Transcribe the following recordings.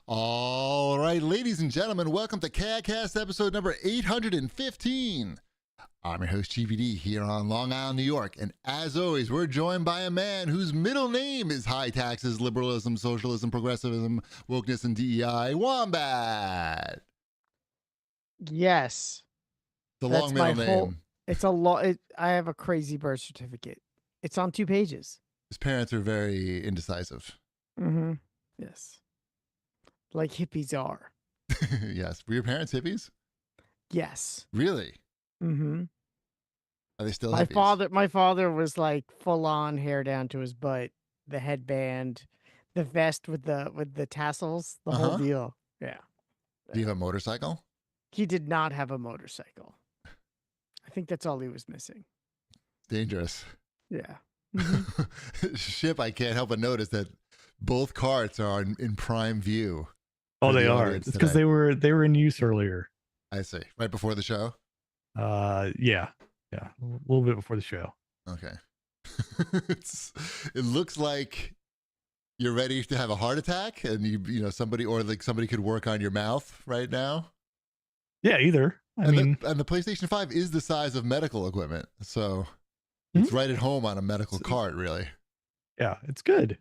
All right, ladies and gentlemen, welcome to CAGcast episode number 815. I'm your host, GVD, here on Long Island, New York. And as always, we're joined by a man whose middle name is high taxes, liberalism, socialism, progressivism, wokeness, and DEI, Wombat. Yes. The long middle name. It's a lot. I have a crazy birth certificate. It's on 2 pages. His parents are very indecisive. Mm-hmm. Yes. Like hippies are. Yes. Were your parents hippies? Yes. Really? Mm-hmm. Are they still hippies? My father was like full on hair down to his butt, the headband, the vest with the tassels, the whole deal. Yeah. Do you have a motorcycle? He did not have a motorcycle. I think that's all he was missing. Dangerous. Yeah. Ship, I can't help but notice that both carts are in prime view. Oh, they are. It's because they were in use earlier. I see. Right before the show? Yeah. A little bit before the show. Okay. It looks like you're ready to have a heart attack, and somebody could work on your mouth right now. Yeah, either. I mean, the PlayStation 5 is the size of medical equipment, so it's right at home on a medical cart, really. Yeah, it's good.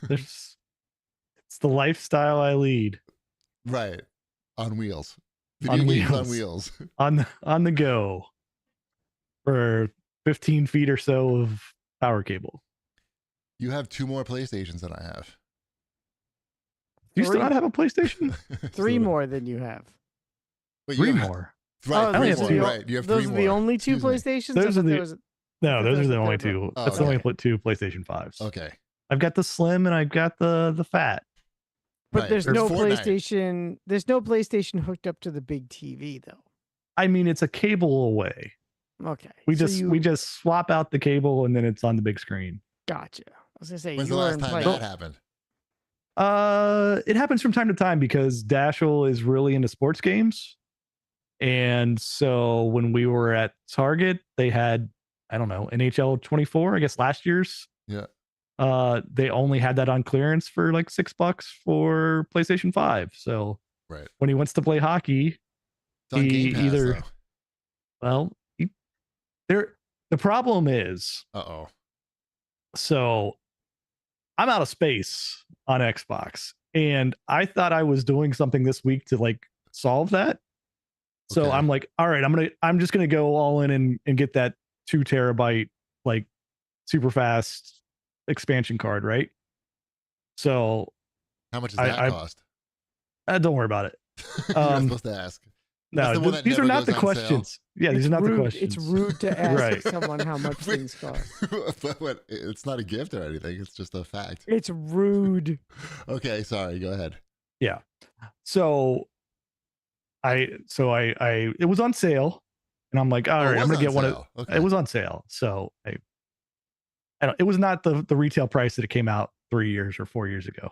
It's the lifestyle I lead. Right. On wheels. On wheels. On the go. For 15 feet or so of power cable. You have 2 more PlayStations than I have. Do you still not have a PlayStation? 3 more than you have. Wait, 3 more. Right, I only have 3 more. Right. You have 3 more. Those are the only 2 PlayStations? Those are the only 2. Oh, That's okay. only 2 PlayStation 5s. Okay. I've got the Slim and I've got the Fat. But Right. there's no Fortnite. PlayStation. There's no PlayStation hooked up to the big TV though. I mean, it's a cable away. Okay. We just swap out the cable and then it's on the big screen. Gotcha. I was gonna say, When's the last time that happened? It happens from time to time because Dashel is really into sports games. And so when we were at Target, they had, I don't know, NHL 24, I guess last year's. Yeah. They only had that on clearance for like $6 for PlayStation 5. So right. When he wants to play hockey, It's on Game Pass, the problem is, so I'm out of space on Xbox, and I thought I was doing something this week to like solve that. So I'm like, all right, I'm just gonna go all in and get that 2 terabyte like super fast expansion card, right? So how much does that cost? Don't worry about it. You're not supposed to ask. No, these are not the questions. Yeah, these are not the questions. It's rude to ask someone how much things cost. But it's not a gift or anything. It's just a fact. It's rude. Okay, sorry. Go ahead. Yeah. So it was on sale, and I'm like, all right, I'm gonna get one of. Okay. It was on sale, so it was not the retail price that it came out 3 years or 4 years ago.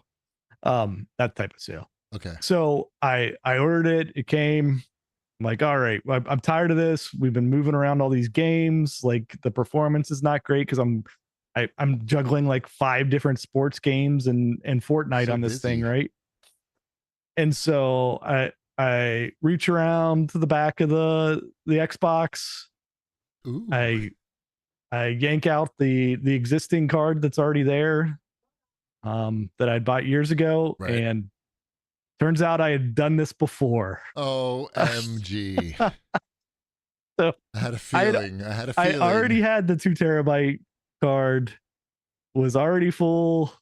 That type of sale. Okay. So I ordered it. It came. I'm like, all right, I'm tired of this. We've been moving around all these games. Like the performance is not great because I'm juggling like 5 different sports games and Fortnite on this thing, right? And so I reach around to the back of the Xbox. Ooh. I yank out the existing card that's already there, that I bought years ago, and turns out I had done this before. OMG. So I had a feeling. I already had the 2 terabyte card, was already full.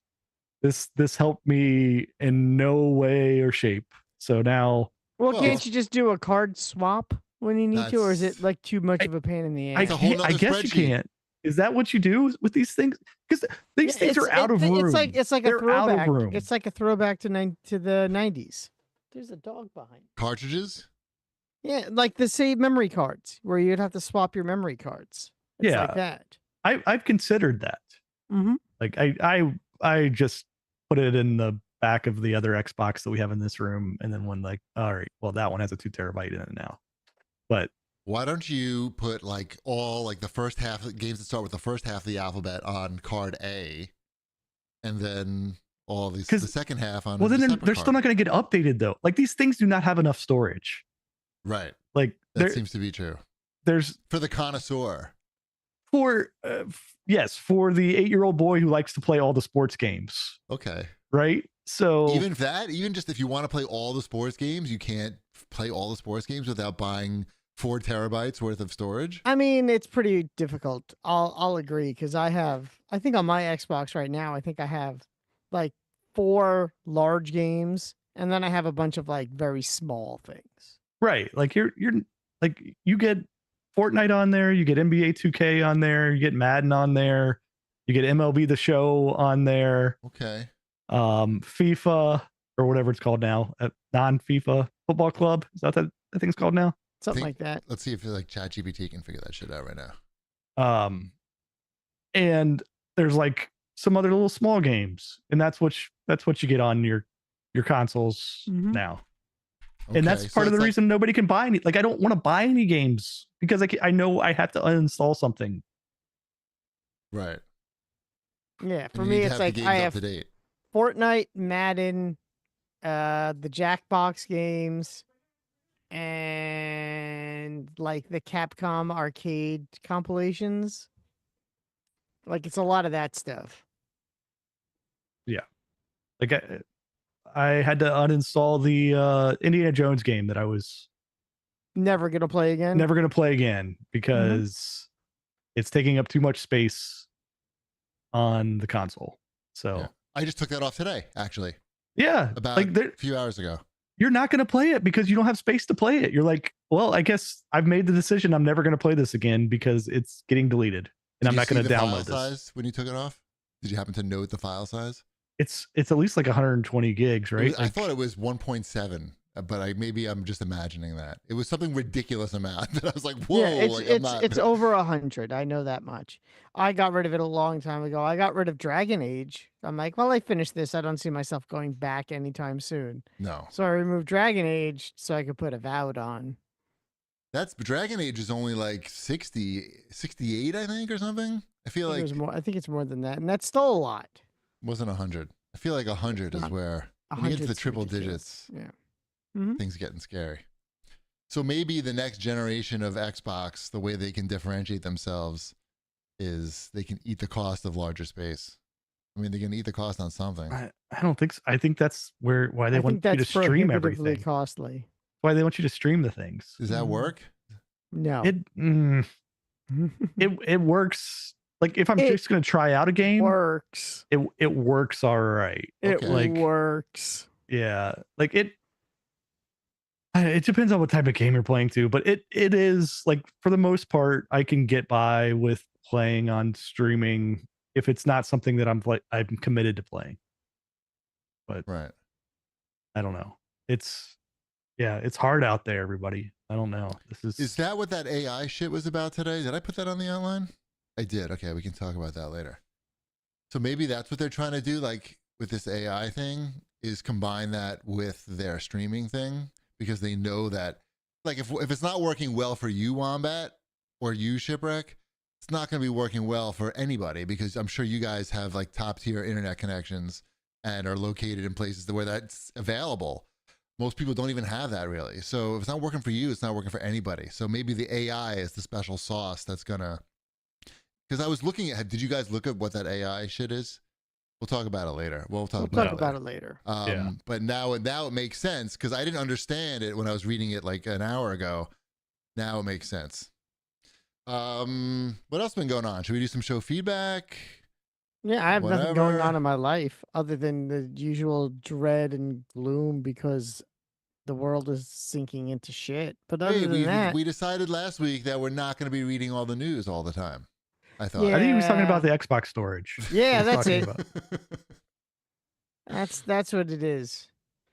This helped me in no way or shape. So now, can't you just do a card swap when you need to, or is it like too much of a pain in the ass? I guess you can't. Is that what you do with these things? Because these things are out of room. It's like They're a throwback. out of room. It's like a throwback to the 90s. There's a dog behind. Cartridges? Yeah, like the save memory cards where you'd have to swap your memory cards. It's like that. I've considered that. Mm-hmm. Like I just put it in the back of the other Xbox that we have in this room, and then when like, all right, well that one has a 2 terabyte in it now. But why don't you put like all like the first half of games that start with the first half of the alphabet on card A, and then all these 'Cause- the second half on. Well, a then separate they're still card. not going to get updated though. Like these things do not have enough storage. Right. Like That seems to be true there's for the connoisseur. for yes, for the 8-year-old boy who likes to play all the sports games. Okay. Right. So Even just if you want to play all the sports games, you can't play all the sports games without buying 4 terabytes worth of storage. I mean, it's pretty difficult. I'll agree because I think on my Xbox right now, I think I have like 4 large games, and then I have a bunch of like very small things. right, like you're like you get Fortnite on there, you get NBA 2K on there, you get Madden on there, you get MLB The Show on there, Okay. FIFA or whatever it's called now, non-FIFA Football Club. Is that the thing's called now? Something like that. Let's see if like ChatGPT can figure that shit out right now. And there's like some other little small games, and that's what you get on your consoles now. Okay, And that's so part of the it's reason nobody can buy any. Like I don't want to buy any games because I know I have to uninstall something. right. Yeah, for And you me, need to it's have the like games I up have to date. Fortnite, Madden, the Jackbox games, and like the Capcom arcade compilations. Like it's a lot of that stuff. Like I had to uninstall the Indiana Jones game that I was Never gonna play again. never going to play again because it's taking up too much space on the console. So Yeah. I just took that off today, actually, yeah, about like a few hours ago. you're not going to play it because you don't have space to play it. You're like, well, I guess I've made the decision. I'm never going to play this again because it's getting deleted, and Did I'm you not going see to the file download this. size when you took it off? Did you happen to note the file size? It's at least like 120 gigs, right? I thought it was 1.7, but maybe I'm just imagining that. It was something ridiculous amount that I was like, whoa, Yeah, like I'm not. it's over 100. I know that much. I got rid of it a long time ago. I got rid of Dragon Age. I'm like, well, I finished this. I don't see myself going back anytime soon. No. So I removed Dragon Age so I could put Avowed on. That's Dragon Age is only like 68, I think, or something. I feel like I think it's more than that, and that's still a lot. wasn't 100. I feel like 100 is where when you get to the 100's triple ridiculous. digits, Yeah. things are getting scary. So maybe the next generation of Xbox, the way they can differentiate themselves is they can eat the cost of larger space. I mean, they can eat the cost on something. I don't think so. I think that's why they I want think that's you to stream prohibitively everything. costly. Why they want you to stream the things. Does that work? No. It works. Like if I'm just going to try out a game, works. it works all right. It Okay. works. Yeah, like it depends on what type of game you're playing too, but it is like for the most part I can get by with playing on streaming if it's not something that I'm committed to playing. But Right. I don't know. It's hard out there, everybody. I don't know. Is that what that AI shit was about today? Did I put that on the outline? I did. Okay, we can talk about that later. So maybe that's what they're trying to do, like with this AI thing, is combine that with their streaming thing, because they know that, like, if it's not working well for you, Wombat, or you, Shipwreck, it's not going to be working well for anybody, because I'm sure you guys have like top tier internet connections and are located in places where that's available. Most people don't even have that really. So if it's not working for you, it's not working for anybody. So maybe the AI is the special sauce that's gonna. Because I was looking at, did you guys look at what that AI shit is? We'll talk about it later. We'll talk about it later. Yeah. But now it makes sense because I didn't understand it when I was reading it like an hour ago. Now it makes sense. What else has been going on? Should we do some show feedback? Yeah, I have nothing going on in my life other than the usual dread and gloom because the world is sinking into shit. But other than that, we decided last week that we're not going to be reading all the news all the time. I thought. I think he was talking about the Xbox storage. Yeah, that's it. That's what it is.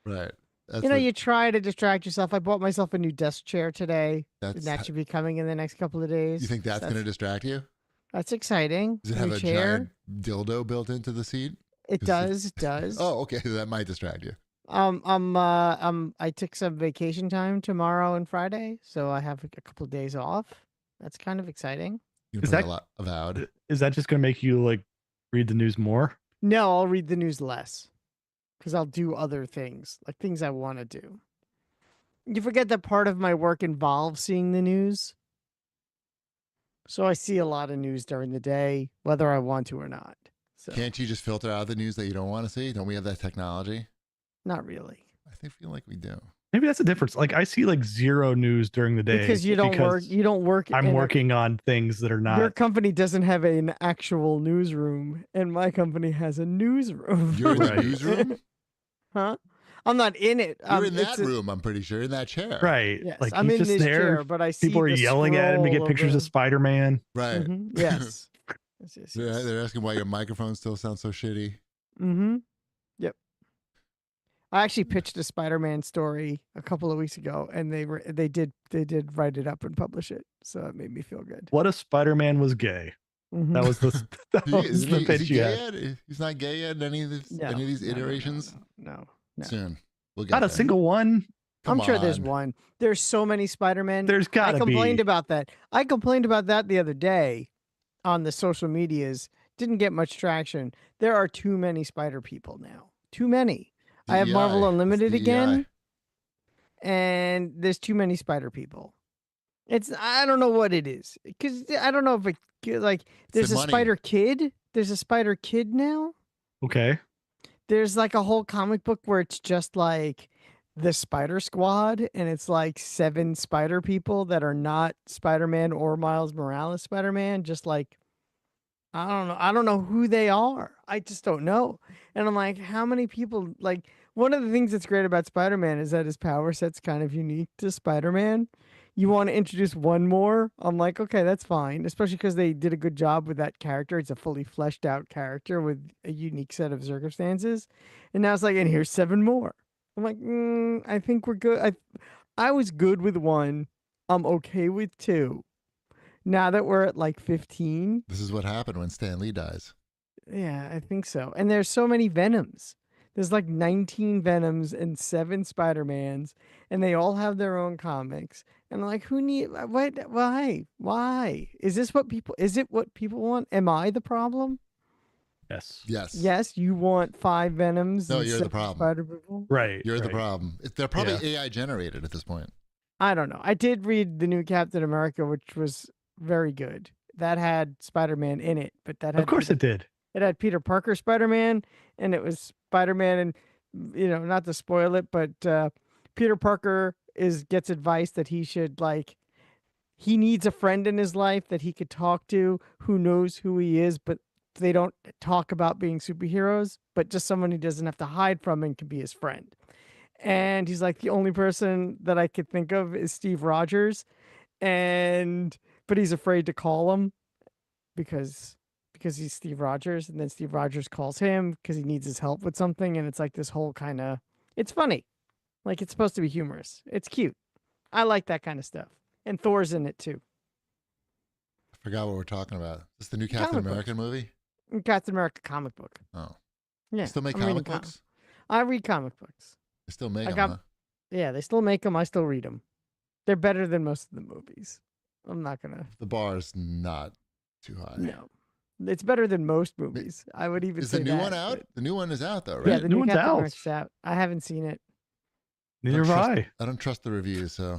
Right. You try to distract yourself. I bought myself a new desk chair today. That should be coming in the next couple of days. You think that's going to distract you? That's exciting. Does it have a giant dildo built into the seat? It does. It does. Oh, okay. That might distract you. I took some vacation time tomorrow and Friday, so I have a couple of days off. That's kind of exciting. Is that a lot Avowed? Is that just going to make you like read the news more? No, I'll read the news less. because I'll do other things, like things I want to do. You forget that part of my work involves seeing the news. So I see a lot of news during the day, whether I want to or not. So Can't you just filter out the news that you don't want to see? Don't we have that technology? not really. I feel like we do. Maybe that's the difference. Like I see like zero news during the day Because you don't work. You don't work. I'm working on things that are Your not. company doesn't have an actual newsroom, and my company has a newsroom. You're in the Right. newsroom? Huh? I'm not in it. You're in it's that room, I'm pretty sure, in that chair. Right. Yes, Like I'm he's in just this there. chair, but I see People are the yelling at him to get scroll pictures of the- Spider-Man. Right. Mhm, Yes. Yes. They're asking why your microphone still sounds so shitty. Mm-hmm. Yep. I actually pitched a Spider-Man story a couple of weeks ago, and they did write it up and publish it, so it made me feel good. What if Spider-Man was gay? Mhm. That was the that was Is the he pitch you gay had. yet? He's not gay yet in any of these No, iterations? No. Soon. We'll get Not a there. single one. Come I'm sure there's on. one. There's so many Spider-Men. There's gotta I complained be. about that. I complained about that the other day on the social medias. Didn't get much traction. There are too many Spider people now. Too many. I have Marvel DEI. Unlimited It's again, and there's too many Spider people. I don't know what it is, because I don't know if like there's the a money. Spider Kid. There's a Spider Kid now. Okay. There's like a whole comic book where it's just like the Spider Squad, and it's like 7 Spider people that are not Spider-Man or Miles Morales Spider-Man, just like I don't know who they are. I just don't know. And I'm like, how many people, like, one of the things that's great about Spider-Man is that his power set's kind of unique to Spider-Man. You want to introduce one more? I'm like, okay, that's fine, especially because they did a good job with that character. It's a fully fleshed out character with a unique set of circumstances. And now it's like, and here's 7 more. I'm like, I think we're good. I was good with 1. I'm okay with 2. Now that we're at like 15, This is what happened when Stan Lee dies. yeah, I think so. And there's so many Venoms. There's like 19 Venoms and 7 Spider-Mans, and they all have their own comics. And I'm like, what, why? Is it what people want? Am I the problem? Yes. Yes. Yes, you want 5 Venoms. No, and you're the 7 problem. Spider people. Right. You're the right. problem. They're probably AI generated at this point. I don't know. I did read the new Captain America, which was very good. That had Spider-Man in it, but that had Of course it did. It had Peter Parker Spider-Man, and it was Spider-Man, and not to spoil it, but Peter Parker gets advice that he needs a friend in his life that he could talk to who knows who he is, but they don't talk about being superheroes, but just someone he doesn't have to hide from and can be his friend. And he's like, the only person that I could think of is Steve Rogers, but he's afraid to call him because he's Steve Rogers, and then Steve Rogers calls him because he needs his help with something, and it's like this whole kind of, it's funny. Like, it's supposed to be humorous. It's cute. I like that kind of stuff. And Thor's in it too. I forgot what we're talking about. Is this the new Captain Comic America movie? Captain America comic book. Oh. Yeah. They still make I'm reading comic books? I read comic books. They still make I them, got- huh? Yeah, they still make them. I still read them. They're better than most of the movies. I'm not going to. The bar is not too high. No. It's better than most movies. I would even Is say the new that, one out? but- The new one is out though, right? Yeah, the New new one's Captain out. America's out. I haven't seen it. Neither have trust- I. I don't trust the reviews, so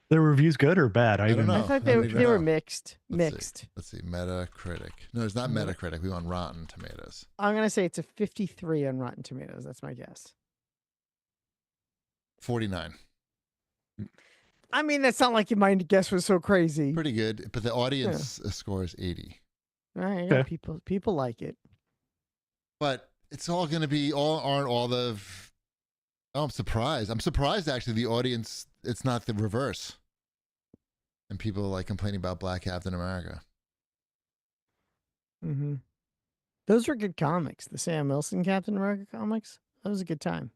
The reviews good or bad? I don't know. I thought I they don't even were know. mixed. Let's see. Metacritic. No, it's not Mhm. Metacritic. We want Rotten Tomatoes. I'm gonna say it's a 53 on Rotten Tomatoes. That's my guess. 49. I mean, that's not like my guess was so crazy. Pretty good, but the audience score is 80. All right, yeah, Okay. people like it. But it's all going to be aren't all the. Oh, I'm surprised. I'm surprised actually. The audience, it's not the reverse. And people like complaining about Black Captain America. Mm-hmm. Those were good comics. The Sam Wilson Captain America comics. That was a good time.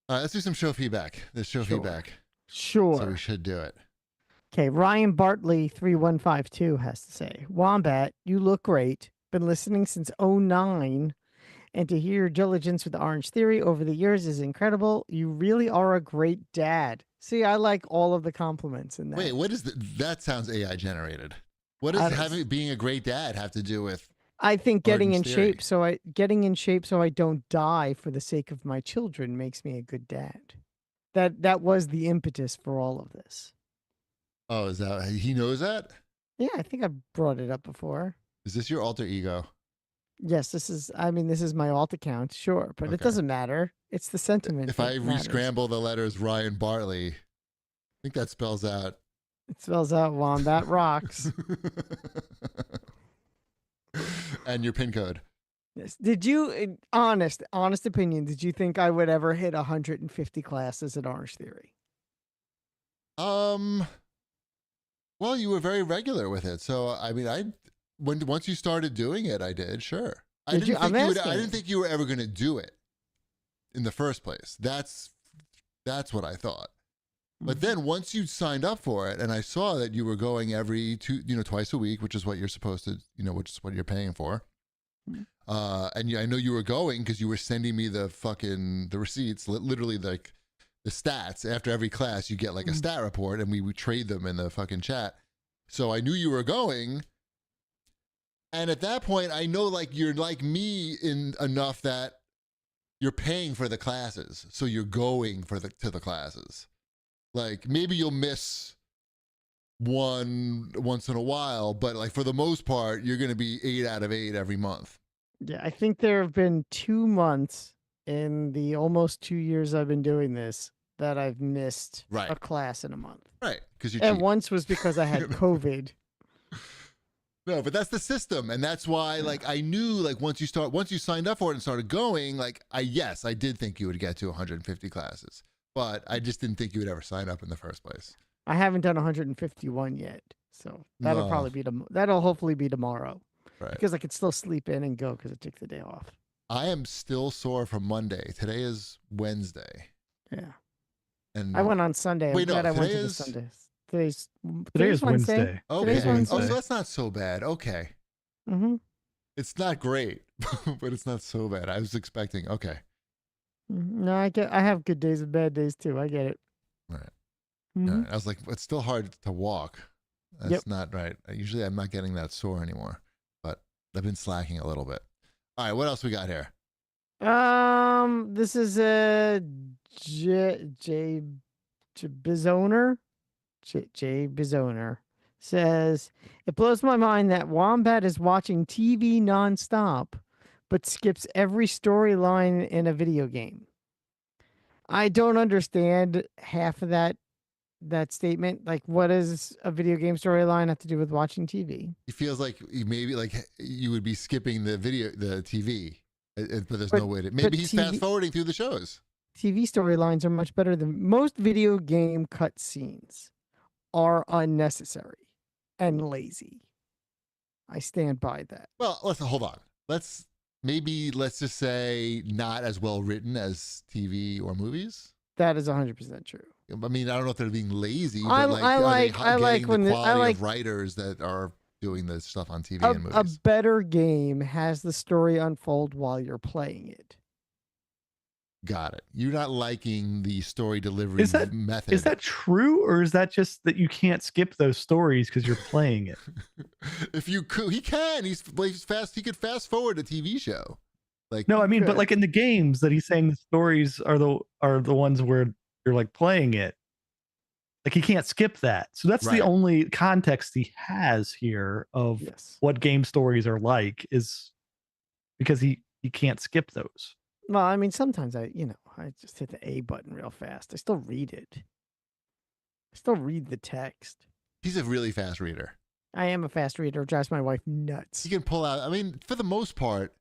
All right, let's do some show feedback. There's show Sure. feedback. Sure. So we should do it. Okay, Ryan Bartley 3152 has to say, Wombat, you look great. Been listening since '09, and to hear your diligence with the Orange Theory over the years is incredible. You really are a great dad. See, I like all of the compliments in that. Wait, what is that? That sounds AI generated. What I does don't- being a great dad have to do with? I think Arden's theory. getting in shape so I don't die for the sake of my children makes me a good dad. That was the impetus for all of this. Oh, is that he knows that? Yeah, I think I brought it up before. Is this your alter ego? Yes, this is my alt account, sure, but it Okay. doesn't matter. It's the sentiment. If I that matters. re-scramble the letters Ryan Bartley, I think that spells out. It spells out Wombat rocks. And your pin code. Yes. Did you honest opinion, did you think I would ever hit 150 classes at Orange Theory? Well, you were very regular with it. So I mean, once you started doing it, I did, sure. I didn't think you were ever going to do it in the first place. That's what I thought. But then once you signed up for it, and I saw that you were going every twice a week, which is what you're supposed to, which is what you're paying for. And I know you were going because you were sending me the receipts, literally like the stats. After every class, you get like a stat report, and we would trade them in the fucking chat. So I knew you were going. And at that point, I know like you're like me in enough that you're paying for the classes. So you're going to the classes. Like maybe you'll miss one once in a while, but like for the most part, you're going to be 8 out of 8 every month. Yeah, I think there have been 2 months in the almost 2 years I've been doing this that I've missed a class in a month. Right, because and once was because I had COVID. No, but that's the system, and that's why like I knew like once you signed up for it and started going, like I did think you would get to 150 classes. But I just didn't think you would ever sign up in the first place. I haven't done 151 yet, so that'll hopefully be tomorrow. Right. Because I could still sleep in and go because I took the day off. I am still sore from Monday. Today is Wednesday. Yeah. And I went on Sunday. Wait, no, I went today to is the Sunday. Today is Wednesday. Okay. Today's Wednesday. Oh, so that's not so bad. Okay. Mm-hmm. It's not great, but it's not so bad. I was expecting. Okay. No, I have good days and bad days too. I get it. Right. Mm-hmm. Right. I was like, it's still hard to walk. That's not right. Usually I'm not getting that sore anymore, but I've been slacking a little bit. All right. What else we got here? This is a J Bizoner. J Bizoner says, it blows my mind that Wombat is watching TV nonstop, but skips every storyline in a video game. I don't understand half of that statement. Like, what does a video game storyline have to do with watching TV? He feels like maybe like you would be skipping the TV, but there's no way to. Maybe he's fast forwarding through the shows. TV storylines are much better than most video game cutscenes. Are unnecessary and lazy. I stand by that. Well, hold on. Let's just say not as well written as TV or movies. That is 100% true. I mean, I don't know if they're being lazy, but I like the quality of writers that are doing this stuff on TV and movies. A better game has the story unfold while you're playing it. Got it. You're not liking the story delivery method. Is that true, or is that just that you can't skip those stories because you're playing it? If you could, he can. He's fast. He could fast forward a TV show. Like no, I mean, but like in the games that he's saying, the stories are the ones where you're like playing it. Like he can't skip that. So that's the only context he has here of what game stories are like, is because he can't skip those. Well, I mean, sometimes I just hit the A button real fast. I still read it. I still read the text. He's a really fast reader. I am a fast reader. It drives my wife nuts. You can pull out, I mean, for the most part,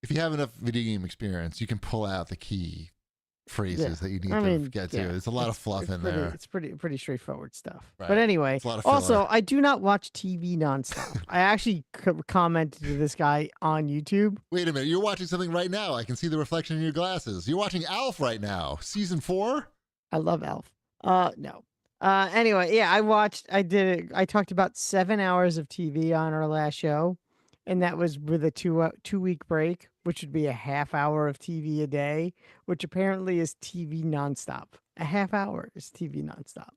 if you have enough video game experience, you can pull out the key phrases that you need to get to. There's a lot of fluff in there. It's pretty straightforward stuff. Right. But anyway, It's a lot of also, filler. I do not watch TV nonstop. I actually commented to this guy on YouTube. Wait a minute. You're watching something right now. I can see the reflection in your glasses. You're watching Alf right now. Season 4? I love Alf. No. Anyway, yeah, I did it. I talked about 7 hours of TV on our last show, and that was with a 2-week break, which would be a half hour of TV a day, which apparently is TV nonstop. A half hour is TV nonstop.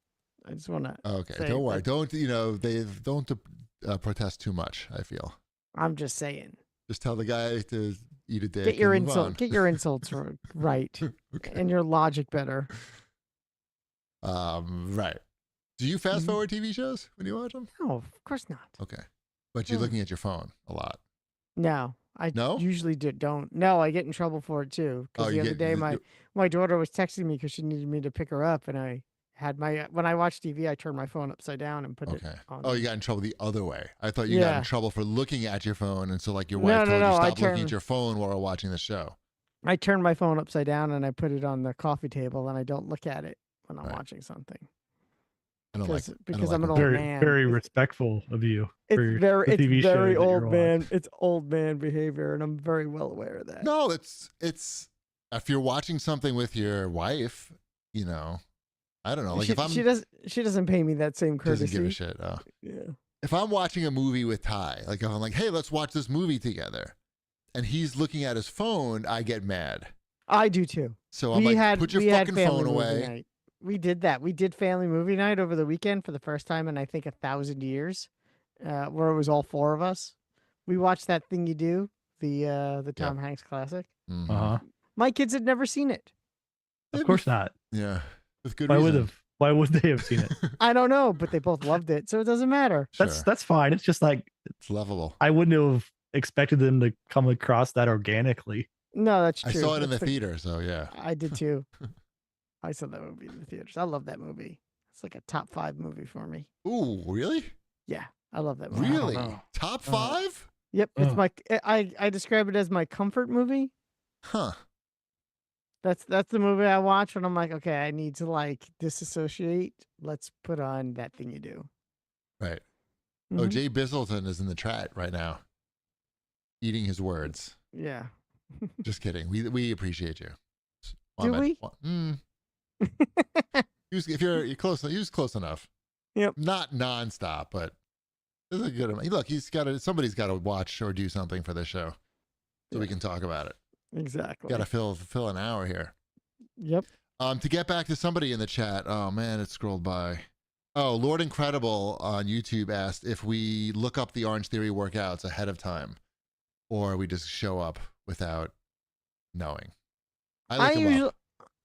I just want to. Okay, don't worry. Don't protest too much. I feel. I'm just saying. Just tell the guy to eat a dick. Get your and move on. insult. Get your insults right Okay. and your logic better. Right. Do you fast forward TV shows when you watch them? No, of course not. Okay. But you're No. looking at your phone a lot. No, I No? usually don't. No, I get in trouble for it too. Because Oh, the you other get- day, you- my daughter was texting me because she needed me to pick her up, and I had when I watch TV, I turn my phone upside down and put it Okay. on. Oh, you got in trouble the other way. I thought you got in Yeah. trouble for looking at your phone, and so like your No, wife no, told no, you I stop looking at turn- your phone while we're watching the show. I turn my phone upside down and I put it on the coffee table, and I don't look at it when I'm Right. watching something. I don't like. Because I I'm don't an like old Very, man. very It's- respectful of you. for It's very, the TV it's shows very that you're old man. watching. It's old man behavior, and I'm very well aware of that. No, it's if you're watching something with your wife, you know, I don't know. Like if I'm she doesn't pay me that same courtesy. doesn't give a shit. Oh. Yeah. If I'm watching a movie with Ty, like if I'm like, hey, let's watch this movie together, and he's looking at his phone, I get mad. I do too. So I'm like, put your fucking phone movie away. night. We did that. We did family movie night over the weekend for the first time in I think 1,000 years, where it was all four of us. We watched That Thing You Do, the Tom Hanks classic. Mhm. Uh-huh. My kids had never seen it. Of course not. Yeah, with good Why reason. would they have seen it? I don't know, but they both loved it, so it doesn't matter. Sure. That's fine. It's just like It's lovable. I wouldn't have expected them to come across that organically. No, that's I true. saw it in the That's theater, so yeah. I did too. I saw that movie in the theaters. I love that movie. It's like a top 5 movie for me. Ooh, really? Yeah, I love that movie. Really? know. Top 5? Yep, it's Oh. my. I describe it as my comfort movie. Huh. That's the movie I watch when I'm like, okay, I need to like disassociate. Let's put on That Thing You Do. Right. Oh, Mhm. Jay Bizzleton is in the chat right now, eating his words. Yeah. Just kidding. We appreciate you. Do we? If you're close, he was close enough. Yep. Not nonstop, but this is a good amount. Look, somebody's got to watch or do something for this show, so we can talk about it. Exactly. Got to fill an hour here. Yep. To get back to somebody in the chat. Oh man, it scrolled by. Oh, Lord Incredible on YouTube asked if we look up the Orange Theory workouts ahead of time, or we just show up without knowing.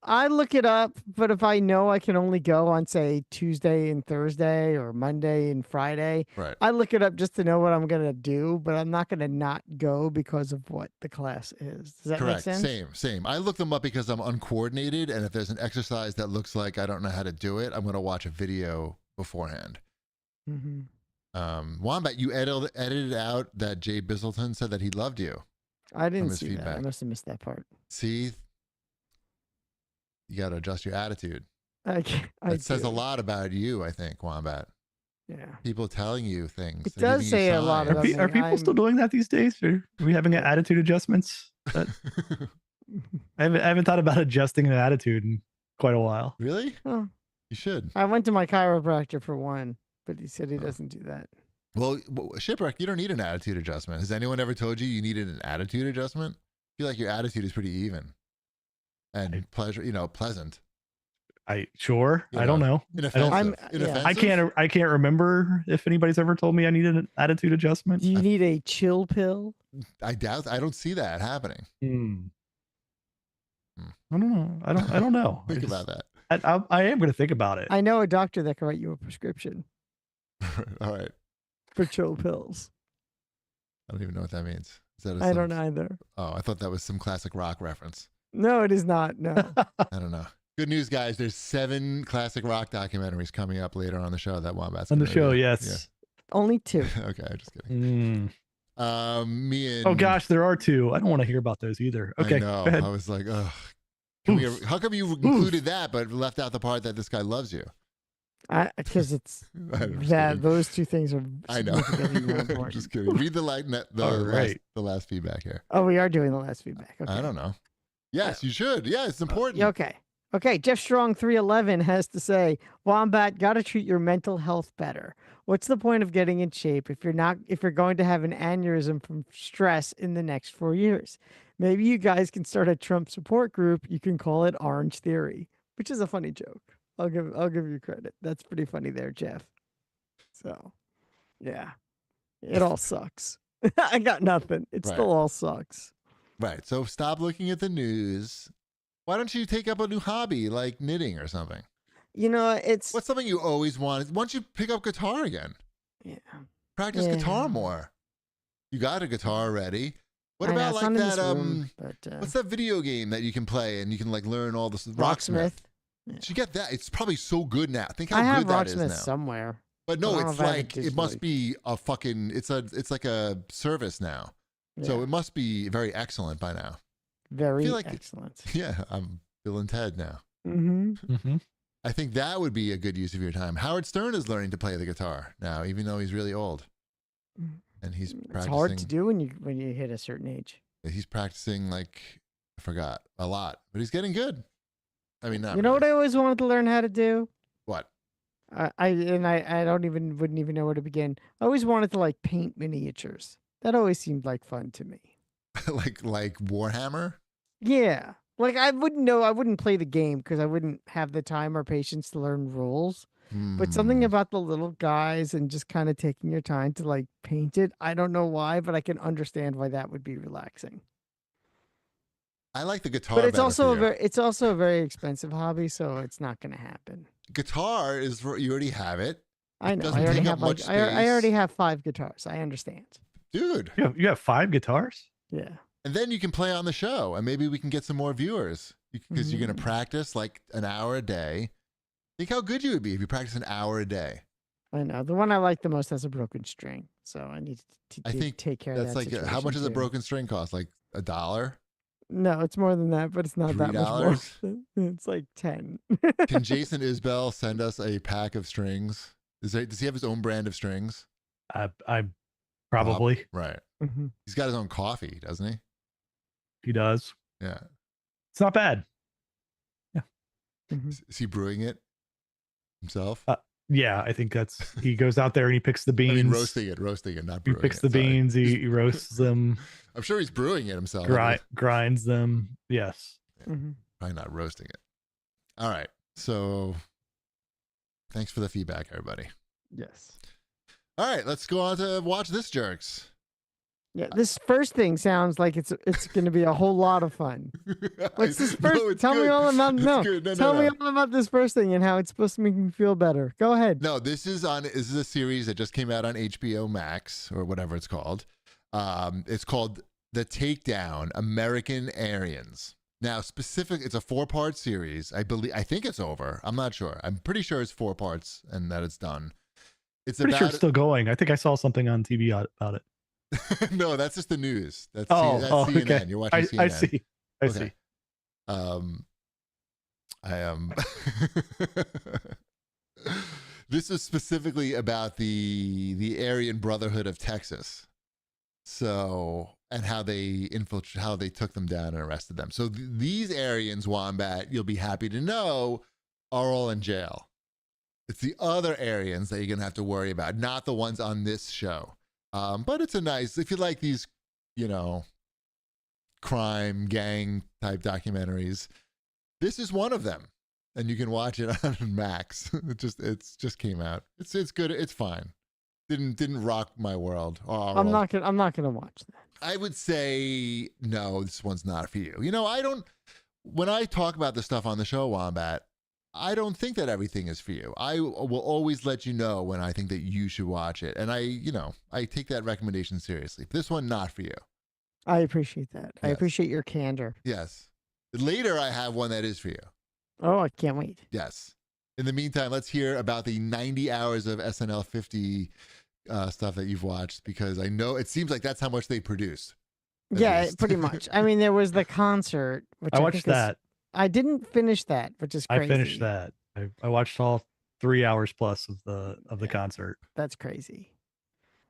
I look it up, but if I know I can only go on say Tuesday and Thursday or Monday and Friday, Right. I look it up just to know what I'm gonna do, but I'm not gonna not go because of what the class is. Does that Correct. make sense? Same. I look them up because I'm uncoordinated, and if there's an exercise that looks like I don't know how to do it, I'm going to watch a video beforehand. Mm-hmm. Wombat, you edited out that Jay Bizzleton said that he loved you. I didn't his see that. I feedback. must have missed that part. See, you got to adjust your attitude. It It says a lot about you, I think, Wombat. Yeah. People telling you things. It They're does giving you say a lot signs. about me. Are people still I'm- doing that these days? Are we having attitude adjustments? I haven't thought about adjusting an attitude in quite a while. Really? Oh, You should. I went to my chiropractor for one, but he said he Oh. doesn't do that. Well, Shipwreck, you don't need an attitude adjustment. Has anyone ever told you needed an attitude adjustment? I feel like your attitude is pretty even and pleasant. I You don't know, know. Inoffensive. yeah. Inoffensive? I can't remember if anybody's ever told me I needed an attitude adjustment. Do you need a chill pill? I doubt. I don't see that happening. I don't know. I don't know. Think about that. I am going to think about it. I know a doctor that can write you a prescription All right. for chill pills. I don't even know what that means. Is that I don't either. Oh, I thought that was some classic rock reference. No, it is not. No. I don't know. Good news, guys. There's 7 classic rock documentaries coming up later on the show that Wombat's On the gonna show, review. yes. Only 2. Yeah. Okay, I'm just kidding. Me and Oh gosh, there are 2. I don't want to hear about those either. Okay, I go know. ahead. I was like, ugh. How come you Oof. included that but left out the part that this guy loves you? Because it's I'm just that kidding. those 2 things are I know. significantly more I'm important. just kidding. Read the All right. last feedback here. Oh, we are doing the last feedback. Okay. I don't know. Yes, you should. Yeah, it's important. Okay. Okay. Jeff Strong 311 has to say, Wombat, got to treat your mental health better. What's the point of getting in shape if you're going to have an aneurysm from stress in the next 4 years? Maybe you guys can start a Trump support group. You can call it Orange Theory, which is a funny joke. I'll give you credit. That's pretty funny there, Jeff. So, yeah, it all sucks. I got nothing. It Right. still all sucks. Right. So stop looking at the news. Why don't you take up a new hobby like knitting or something? You know, it's What's something you always wanted? Why don't you pick up guitar again? yeah. Practice Yeah. guitar more. You got a guitar already. What I know, about it's like not in that? this room, but What's that video game that you can play and you can like learn all this Rocksmith? Yeah. Did you get that? It's probably so good now. Think how I have good that is Rocksmith now. somewhere. But I no, don't know it's if I have it like it must digitally. be a fucking. It's like a service now. So Yeah. it must be very excellent by now. Very like it- excellent. Yeah, I'm Bill and Ted now. Mm-hmm. I think that would be a good use of your time. Howard Stern is learning to play the guitar now, even though he's really old, and he's practicing. It's hard to do when you hit a certain age. He's practicing like I forgot a lot, but he's getting good. I mean, not You know what really. I always wanted to learn how to do? What? I wouldn't even know where to begin. I always wanted to like paint miniatures. That always seemed like fun to me. like Warhammer? Yeah. Like I wouldn't play the game because I wouldn't have the time or patience to learn rules. But something Hmm. about the little guys and just kind of taking your time to like paint it, I don't know why, but I can understand why that would be relaxing. I like the guitar. But it's better also for you. it's also a very expensive hobby, so it's not going to happen. Guitar is you already have it. I know. doesn't I already take up have like much I already space. have 5 guitars. I understand. Dude. You have 5 guitars? Yeah. And then you can play on the show, and maybe we can get some more viewers because you're going to practice like an hour a day. Think how good you would be if you practice an hour a day. I know. The one I like the most has a broken string, so I need to I think take care of that's that. like how much does a situation, too. broken string cost? Like $1? No, it's more than that, but it's not that much more. $3? It's like 10. Can Jason Isbell send us a pack of strings? Does he have his own brand of strings? I probably. Right. Mhm. He's got his own coffee, doesn't he? He does. Yeah. It's not bad. Mhm. Is he brewing it himself? Yeah, I think he goes out there and he picks the I beans. mean, roasting it, not He brewing picks it, the sorry. beans. He roasts them. I'm sure he's brewing it himself. Grinds them. Yes. Mhm. Probably not roasting it. All right. So thanks for the feedback, everybody. Yes. All right, let's go on to watch this jerks. Yeah, this first thing sounds like it's going to be a whole lot of fun. What's this first? No, it's tell me good. all about It's no. good. No, Tell no, me no. all about this first thing and how it's supposed to make me feel better. Go ahead. No, this is a series that just came out on HBO Max or whatever it's called. It's called The Takedown: American Aryans. Now, it's a 4-part series. I think it's over. I'm not sure. I'm pretty sure it's 4 parts and that it's done. It's Pretty sure about it's still going. I think I saw something on TV about it. no, that's just the news. That's Oh, CNN. okay. You're watching CNN. I see. I Okay. see. I am. This is specifically about the Aryan Brotherhood of Texas. So, and how they took them down and arrested them. So these Aryans, Wombat, you'll be happy to know, are all in jail. It's the other Aryans that you're gonna have to worry about, not the ones on this show. But it's a nice, if you like these, crime gang type documentaries, this is one of them, and you can watch it on Max. It's just came out. It's good. It's fine. Didn't rock my world. I'm not gonna watch that. I would say no. This one's not for you. When I talk about this stuff on the show, Wombat, I don't think that everything is for you. I will always let you know when I think that you should watch it, and I take that recommendation seriously. This one, not for you. I appreciate that. I Yes. appreciate your candor. Yes. Later, I have one that is for you. Oh, I can't wait. Yes. In the meantime, let's hear about the 90 hours of SNL 50 stuff that you've watched, because I know it seems like that's how much they produced. At Yeah, least. pretty much. I mean, there was the concert, which I think watched is- that. I didn't finish that, which is crazy. I finished that. I watched all 3 hours plus of the concert. That's crazy.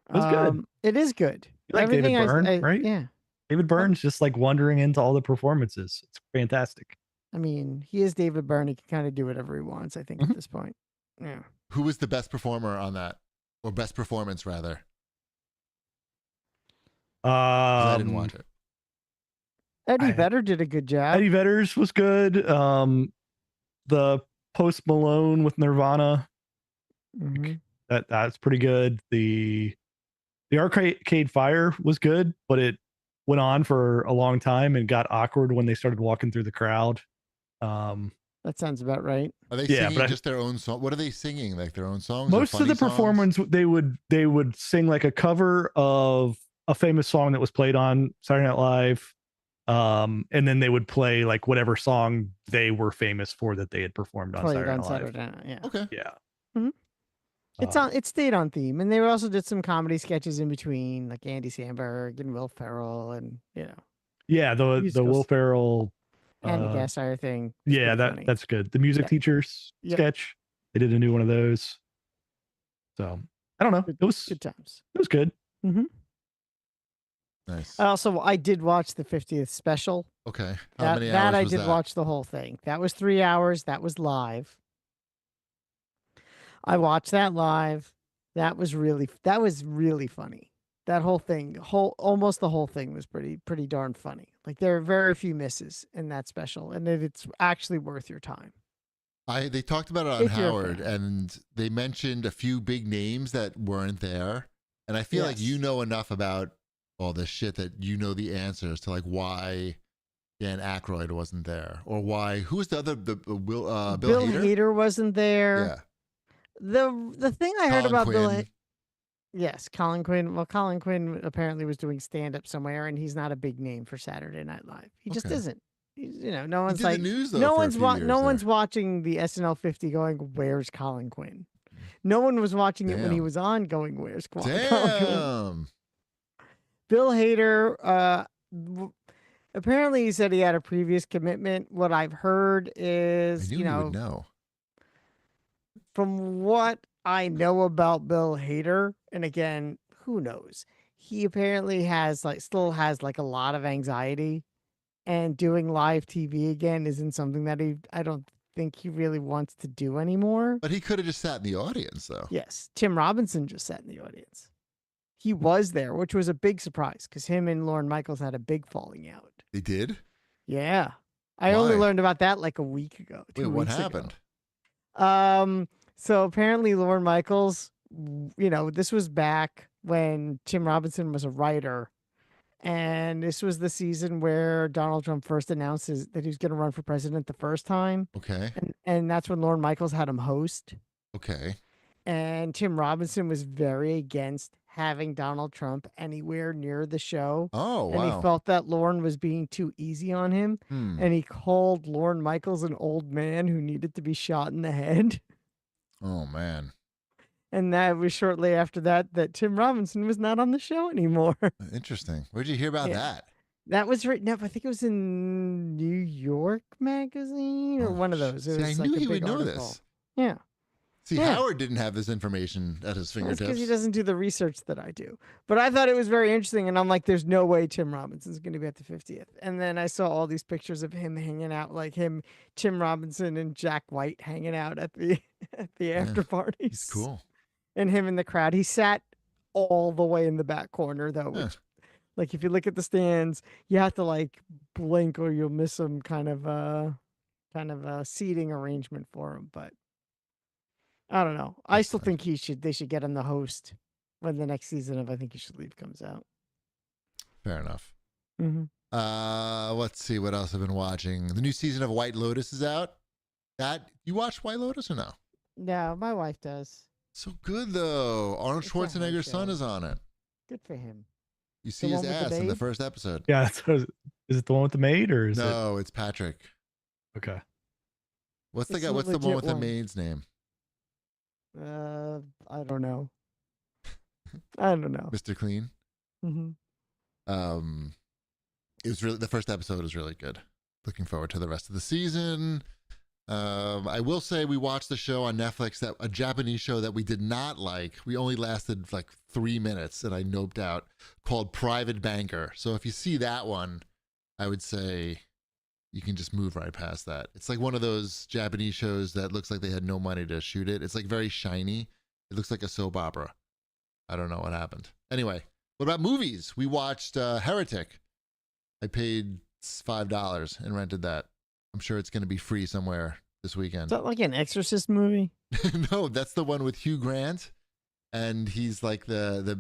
It was good. It is good. You like David Byrne, right? Yeah. David Byrne's just like wandering into all the performances. It's fantastic. I mean, he is David Byrne. He can kind of do whatever he wants, I think, at this point. Yeah. Who was the best performer on that? Or best performance, rather? 'Cause I didn't watch it. Eddie Vedder did a good job. Eddie Vedder's was good. The Post Malone with Nirvana, Mhm. that's pretty good. The The Arcade Fire was good, but it went on for a long time and got awkward when they started walking through the crowd. That sounds about right. Are they Yeah, singing but just their own song? What are they singing? Like their own songs? or most of funny the songs? performance they would sing like a cover of a famous song that was played on Saturday Night Live. And then they would play like whatever song they were famous for that they had performed on Played Saturday on Night Live. Saturday Night. Yeah. Okay. Yeah. It stayed on theme, and they also did some comedy sketches in between, like Andy Samberg and Will Ferrell, and Yeah, the Will musicals. Ferrell and the gas fire thing. was yeah, pretty funny. that's good. The music Yeah. teachers Yep. sketch. They did a new one of those. So I don't know. Good, It was good times. it was good. Nice. I did watch the 50th special. Okay. How That, many that hours I was did that? watch the whole thing. That was 3 hours. That was live. I watched that live. That was really funny. That whole thing, almost the whole thing was pretty darn funny. Like there are very few misses in that special, and it's actually worth your time. They talked about it on If you're a Howard, fan. and they mentioned a few big names that weren't there. And I feel like Yes. you know enough about all this shit that you know the answers to like why Dan Aykroyd wasn't there, or why who was the other Bill Bill Hader? Hader wasn't there. Yeah. The thing I heard Colin about Bill Quinn. Yes, Colin Quinn. Well, Colin Quinn apparently was doing stand up somewhere, and he's not a big name for Saturday Night Live. He just Okay. isn't. He's, no He one's did like the news though. no for one's a few years no there. one's watching the SNL 50 going, "Where's Colin Quinn?" No one was watching it when he Damn. was on going, "Where's Colin Quinn?" Damn. Bill Hader. Apparently, he said he had a previous commitment. What I've heard I is, knew you would know. from what I know about Bill Hader, and again, who knows? He apparently still has like a lot of anxiety, and doing live TV again isn't something that I don't think he really wants to do anymore. But he could have just sat in the audience though. Yes, Tim Robinson just sat in the audience. He was there, which was a big surprise because him and Lorne Michaels had a big falling out. They did? Yeah. I only Why? learned about that like a week ago. Wait, 2 what weeks ago. happened? So apparently Lorne Michaels, this was back when Tim Robinson was a writer. And this was the season where Donald Trump first announced that he was going to run for president the first time. Okay. And that's when Lorne Michaels had him host. Okay. And Tim Robinson was very against having Donald Trump anywhere near the show. Oh, And wow. he felt that Lorne was being too easy on him. And he called Lorne Michaels an old man who needed to be shot in the head. Oh, man. And that was shortly after that Tim Robinson was not on the show anymore. Interesting. Where'd you hear about Yeah. that? That was written up. I think it was in New York Magazine or Oh, one of those. It See, was I like knew a he big would know article. this. Yeah. See, Yeah. Howard didn't have this information at his That's fingertips. because he doesn't do the research that I do. But I thought it was very interesting, and I'm like, there's no way Tim Robinson's going to be at the 50th. And then I saw all these pictures of him hanging out, like Tim Robinson, and Jack White hanging out at the after parties. He's cool. And him in the crowd. He sat all the way in the back corner, though, Yeah. which, like, if you look at the stands, you have to like blink or you'll miss some kind of a seating arrangement for him. But I don't know. I That's still fine. think they should get him the host when the next season of I Think You Should Leave comes out. Fair enough. Mm-hmm. Let's see what else I've been watching. The new season of White Lotus is out. You watched White Lotus or no? No, my wife does. So good though. Arnold It's a hard Schwarzenegger's son show. is on it. Good for him. You see The his one with the ass in the babe? first episode. Yeah, is it the one with the maid or is No, it's Patrick. it okay? What's the It's guy? a What's the one legit with the one. maid's name? I don't know. I don't know. Mr. Clean. Mm-hmm. It was really the first episode was really good. Looking forward to the rest of the season. I will say we watched the show on Netflix, that a Japanese show that we did not like. We only lasted like 3 minutes and I noped out, called Private Banker. So if you see that one, I would say you can just move right past that. It's like one of those Japanese shows that looks like they had no money to shoot it. It's like very shiny. It looks like a soap opera. I don't know what happened. Anyway, what about movies? We watched Heretic. I paid $5 and rented that. I'm sure it's going to be free somewhere this weekend. Is that like an Exorcist movie? No, that's the one with Hugh Grant and he's like the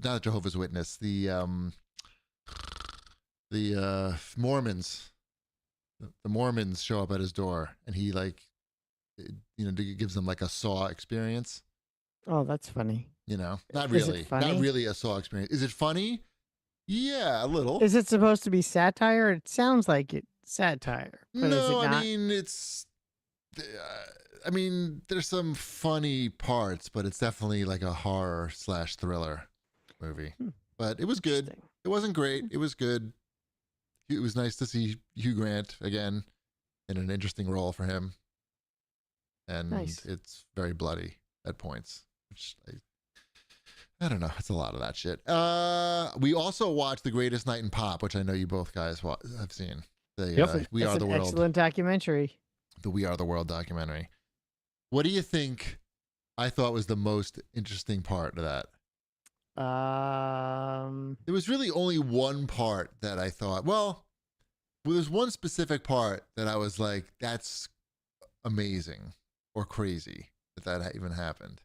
not Jehovah's Witness, the Mormons. The Mormons show up at his door, and he like, gives them like a Saw experience. Oh, that's funny. Not Is it really, funny? not really a Saw experience. Is it funny? Yeah, a little. Is it supposed to be satire? It sounds like it's satire, but is it No, not? I mean it's. I mean, there's some funny parts, but it's definitely like a horror / thriller movie. But it was good. Interesting. It wasn't great. It was good. It was nice to see Hugh Grant again in an interesting role for him. And Nice. it's very bloody at points, which I don't know. It's a lot of that shit. We also watched The Greatest Night in Pop, which I know you both guys have seen. Yep. We It's Are the an World. excellent documentary. The We Are the World documentary. What do you think I thought was the most interesting part of that? There was really only one part that I thought, there's one specific part that I was like, that's amazing or crazy that even happened.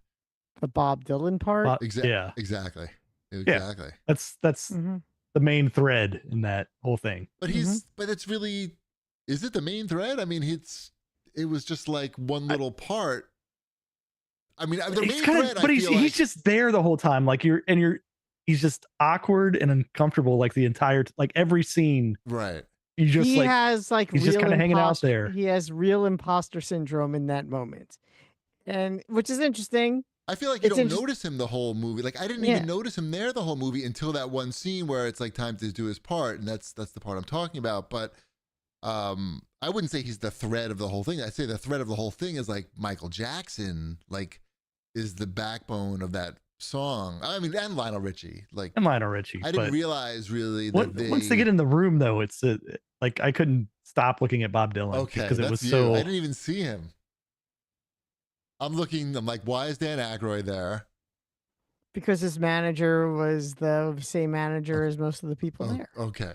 The Bob Dylan part. Yeah. Exactly. That's Mhm. the main thread in that whole thing. But but it's really, is it the main thread? I mean, it was just like one little part. I mean, the main thread, but he's just there the whole time. Like he's just awkward and uncomfortable. Like the entire, like every scene. Right. You just He has like he's real just kind of hanging out there. He has real imposter syndrome in that moment, and which is interesting. I feel like you don't notice him the whole movie. Like I didn't even notice him there the whole movie until that one scene where it's like time to do his part, and that's the part I'm talking about. But I wouldn't say he's the thread of the whole thing. I'd say the thread of the whole thing is like Michael Jackson, like is the backbone of that song. I mean, and Lionel Richie. Like And Lionel Richie. I didn't realize really that once they get in the room though, it's like I couldn't stop looking at Bob Dylan because it was so. I didn't even see him. I'm like, why is Dan Aykroyd there? Because his manager was the same manager as most of the people there. Okay.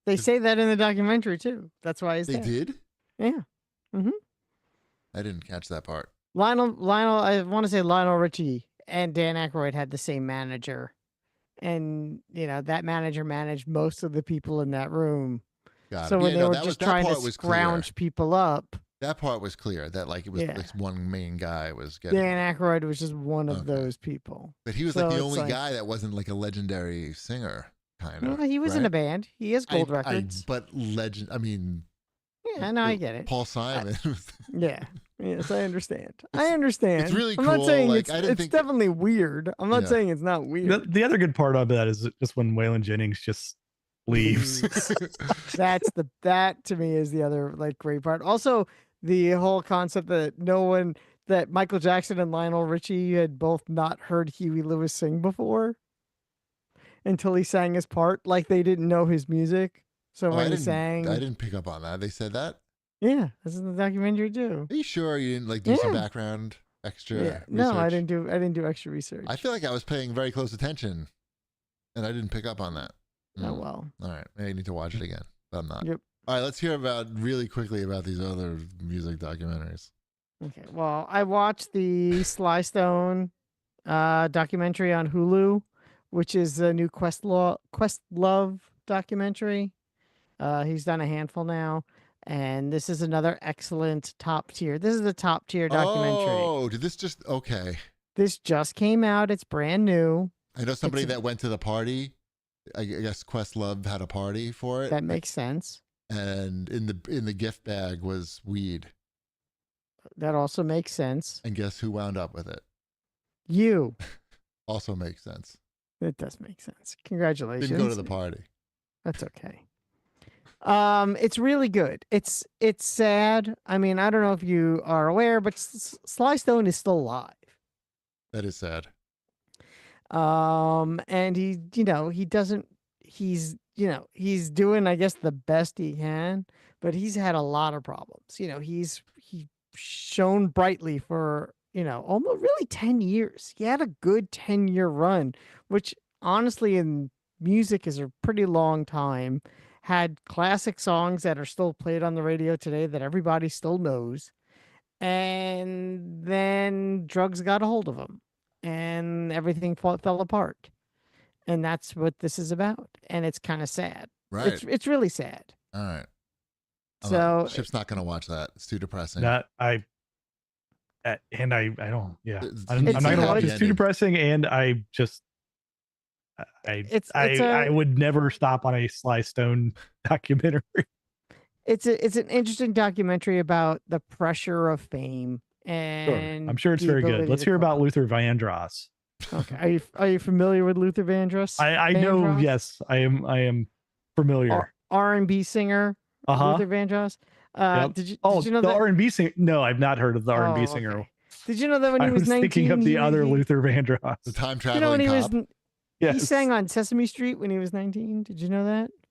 They say that in the documentary too. That's why he's there. They did? Yeah. Mm-hmm. I didn't catch that part. Lionel, I want to say Lionel Richie and Dan Aykroyd had the same manager. And, that manager managed most of the people in that room. Got so it. when they were just trying to scrounge people up. That part was clear, that like it was this one main guy was getting. Dan Aykroyd was just one of those people. But he was like the only guy that wasn't like a legendary singer, kind of. Well, he was in a band. He has gold records. But legend, I mean. Yeah, no, I get it. Paul Simon. Yeah. Yes, I understand. I understand. It's really I'm cool. not saying like, it's definitely weird. I'm not saying it's not weird. The other good part of that is just when Waylon Jennings just leaves. That to me is the other like great part. Also, the whole concept that Michael Jackson and Lionel Richie had both not heard Huey Lewis sing before until he sang his part. Like they didn't know his music. So when he sang, I didn't pick up on that. They said that? Yeah, this is in the documentary too. Are you sure you didn't like do some background extra research? No, I didn't do extra research. I feel like I was paying very close attention and I didn't pick up on that. Oh well. All right. Maybe I need to watch it again, but I'm not. Yep. All right, let's hear really quickly about these other music documentaries. Okay. Well, I watched the Sly Stone documentary on Hulu, which is a new Questlove documentary. He's done a handful now, and this is another excellent top tier. This is a top tier documentary. Oh, did this just okay? This just came out. It's brand new. I know somebody that went to the party. I guess Questlove had a party for it. That makes sense. And in the gift bag was weed. That also makes sense. And guess who wound up with it? You. Also makes sense. It does make sense. Congratulations. Didn't go to the party. That's okay. It's really good. It's sad. I mean, I don't know if you are aware, but Sly Stone is still alive. That is sad. And he's doing, I guess, the best he can, but he's had a lot of problems. He's shone brightly for, almost really 10 years. He had a good 10-year run, which honestly in music is a pretty long time. Had classic songs that are still played on the radio today that everybody still knows. And then drugs got a hold of him. and everything fell apart. And that's what this is about. And it's kind of sad. Right. It's really sad. All right. So Chip's not going to watch that. It's too depressing. Not I don't. Yeah, I'm It's not a gonna watch. happy It's too ending. depressing, and I just I would never stop on a Sly Stone documentary. it's an interesting documentary about the pressure of fame, Sure. and I'm sure it's the very good. ability Let's to hear about cope. Luther Vandross. Okay, are you familiar with Luther Vandross? I know. Vandross? Yes, I am familiar. R&B singer Luther Vandross. Yep. Did you know the that? R&B singer? No, I've not heard of the R&B singer. Okay. Did you know that when he I was was 19, thinking of the other he, Luther Vandross. The time you know, when traveling he cop. Yes. he sang on Sesame Street when he was 19. Did you know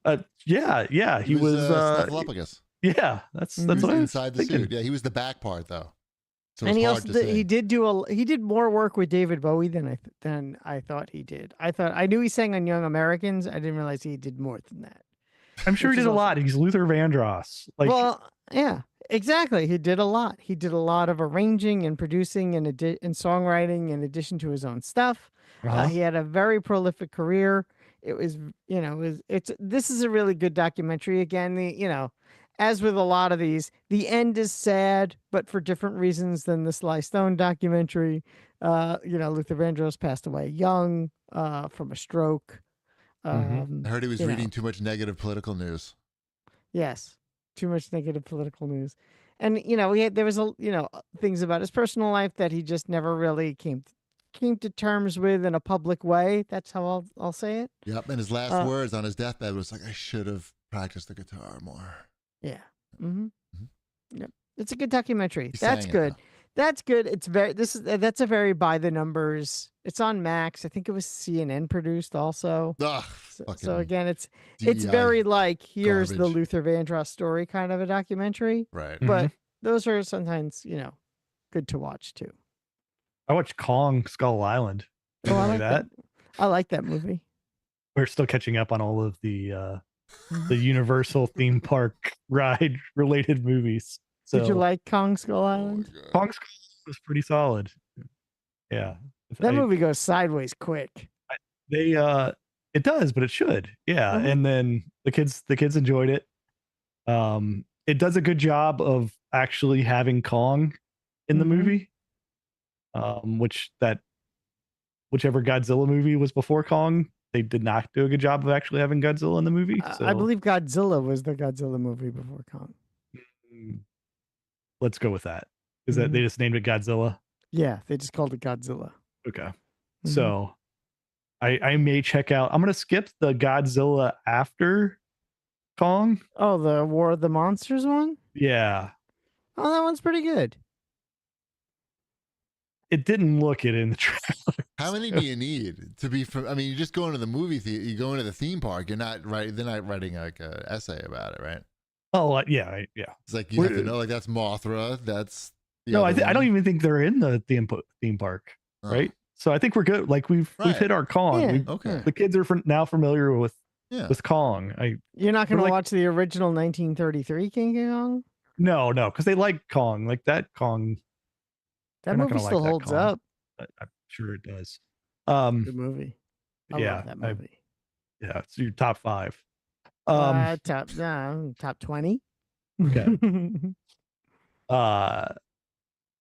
that? Yeah. He was Snuffleupagus. yeah, that's He what was I was inside the thinking. suit. Yeah, he was the back part though. So And it's he hard also to did, say. he did more work with David Bowie than I thought he did. I knew he sang on Young Americans. I didn't realize he did more than that. I'm sure he Which did is a also- lot. He's Luther Vandross. Well, yeah, exactly. He did a lot. He did a lot of arranging and producing and songwriting in addition to his own stuff. He had a very prolific career. It was, this is a really good documentary. Again, as with a lot of these, the end is sad, but for different reasons than the Sly Stone documentary. Luther Vandross passed away young from a stroke. I heard he was you know. reading too much negative political news. Yes, too much negative political news, and there was things about his personal life that he just never really came to terms with in a public way. That's how I'll say it. Yep, and his last words on his deathbed was like, "I should have practiced the guitar more." Yeah. Yep. It's a good documentary. He That's sang it, good. though. That's good. That's a very by the numbers. It's on Max. I think it was CNN produced also. Ugh, So again, it's DEI very like here's the garbage. Luther Vandross story kind of a documentary. Right. But those are sometimes good to watch too. I watched Kong Skull Island. Oh, I Like like that. I like that movie. We're still catching up on all of the Universal theme park ride related movies. So Did you like Kong Skull Oh, Island? my God. Kong Skull was pretty solid. Yeah. That movie goes sideways quick. It does, but it should. Yeah. And then the kids enjoyed it. It does a good job of actually having Kong in the movie. Whichever Godzilla movie was before Kong, they did not do a good job of actually having Godzilla in the movie. I believe Godzilla was the Godzilla movie before Kong. Let's go with that. Is that they just named it Godzilla? Yeah, they just called it Godzilla. Okay. So I may check out. I'm gonna skip the Godzilla after Kong. Oh, the War of the Monsters one? Yeah. Oh, that one's pretty good. It didn't look it in the trailer. How many do you need to be from? I mean, you just go into the movie theater, you go into the theme park. You're not right. They're not writing like an essay about it, right? Oh yeah. It's like you have to know, like that's Mothra. That's No, I don't even think they're in the theme park, right? So I think we're good. Like we've hit our Kong. Yeah. Okay. The kids are now familiar with Yeah. Kong. You're not going to like- watch the original 1933 King Kong? No, because they like Kong. Like that Kong. That They're not movie gonna still like that holds Kong. up. I'm sure it does. Good movie. I yeah, love that movie. Yeah, it's your top 5. Top 20. Okay.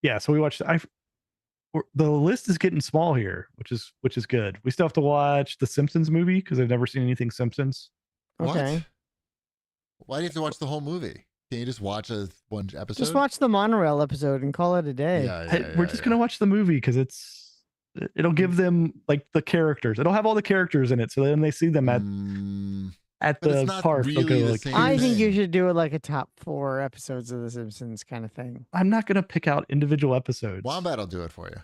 Yeah, so we watched the list is getting small here, which is good. We still have to watch the Simpsons movie because I've never seen anything Simpsons. Okay. What? Why do you have to watch the whole movie? Can you just watch one episode? Just watch the monorail episode and call it a day. We're just gonna watch the movie because it'll give them like the characters. It'll have all the characters in it, so then they see them at But it's the not park. really They'll go the like, same I think thing. you should do it like a top 4 episodes of The Simpsons kind of thing. I'm not gonna pick out individual episodes. Wombat will do it for you.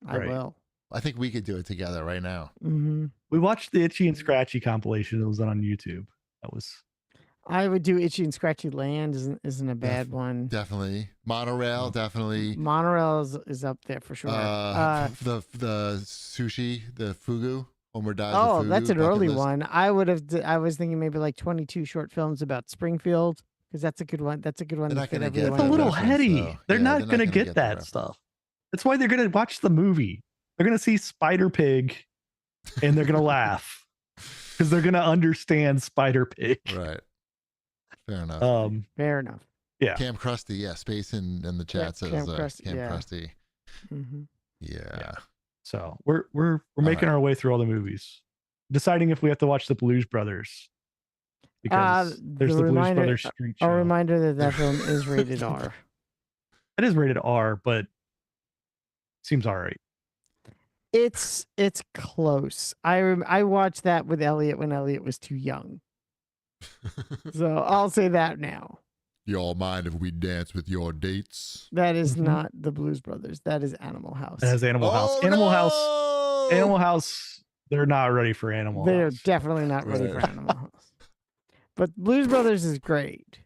I Right. will. I think we could do it together right now. We watched the Itchy and Scratchy compilation that was on YouTube. That was I would do Itchy and Scratchy Land isn't a bad one. Definitely. Monorail, definitely. Monorail is up there for sure. The sushi, the fugu. Homer dies. Oh, of fugu, that's an bucket early list. one. I was thinking maybe like 22 short films about Springfield because that's a good one. That's a good one. They're to not fit gonna get everyone It's a the in. little reference, heady. though. They're Yeah, not gonna get the that reference. stuff. That's why they're gonna watch the movie. They're gonna see Spider Pig, and they're gonna laugh because they're gonna understand Spider Pig. Right. Fair enough. Fair enough. Yeah. Camp Krusty, yeah. Space in the chat says Camp Krusty, Camp yeah. Krusty. Mm-hmm. Yeah. So we're making our way through all the movies, deciding if we have to watch the Blues Brothers because there's the Blues Brothers Street Show. A reminder that film is rated R. It is rated R, but seems all right. It's close. I watched that with Elliot when Elliot was too young. So I'll say that now. Y'all mind if we dance with your dates? That is not the Blues Brothers. That is Animal House. That is Animal House. Animal House. They're not ready for Animal They are House. definitely not ready for Animal House. But Blues Brothers is great.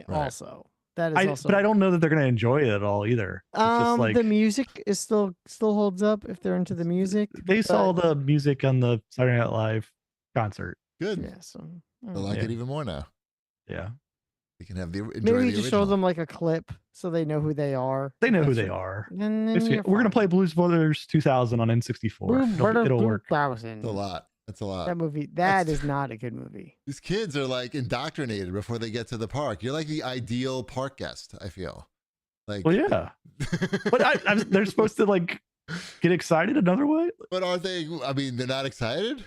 Also, that is also. But I don't know that they're going to enjoy it at all either. It's just like, the music is still holds up if they're into the music. They saw the music on the Saturday Night Live concert. Good. Yeah, so I like it even more now. Yeah. You can have the maybe just show them like a clip so they know who they are. They know who they are. Then We're going to play Blues Brothers 2000 on N64. It'll work. It's a lot. That's a lot. That movie, that is not a good movie. These kids are like indoctrinated before they get to the park. You're like the ideal park guest, I feel. Like, well, yeah. But they're supposed to like get excited another way. But are they? I mean, they're not excited.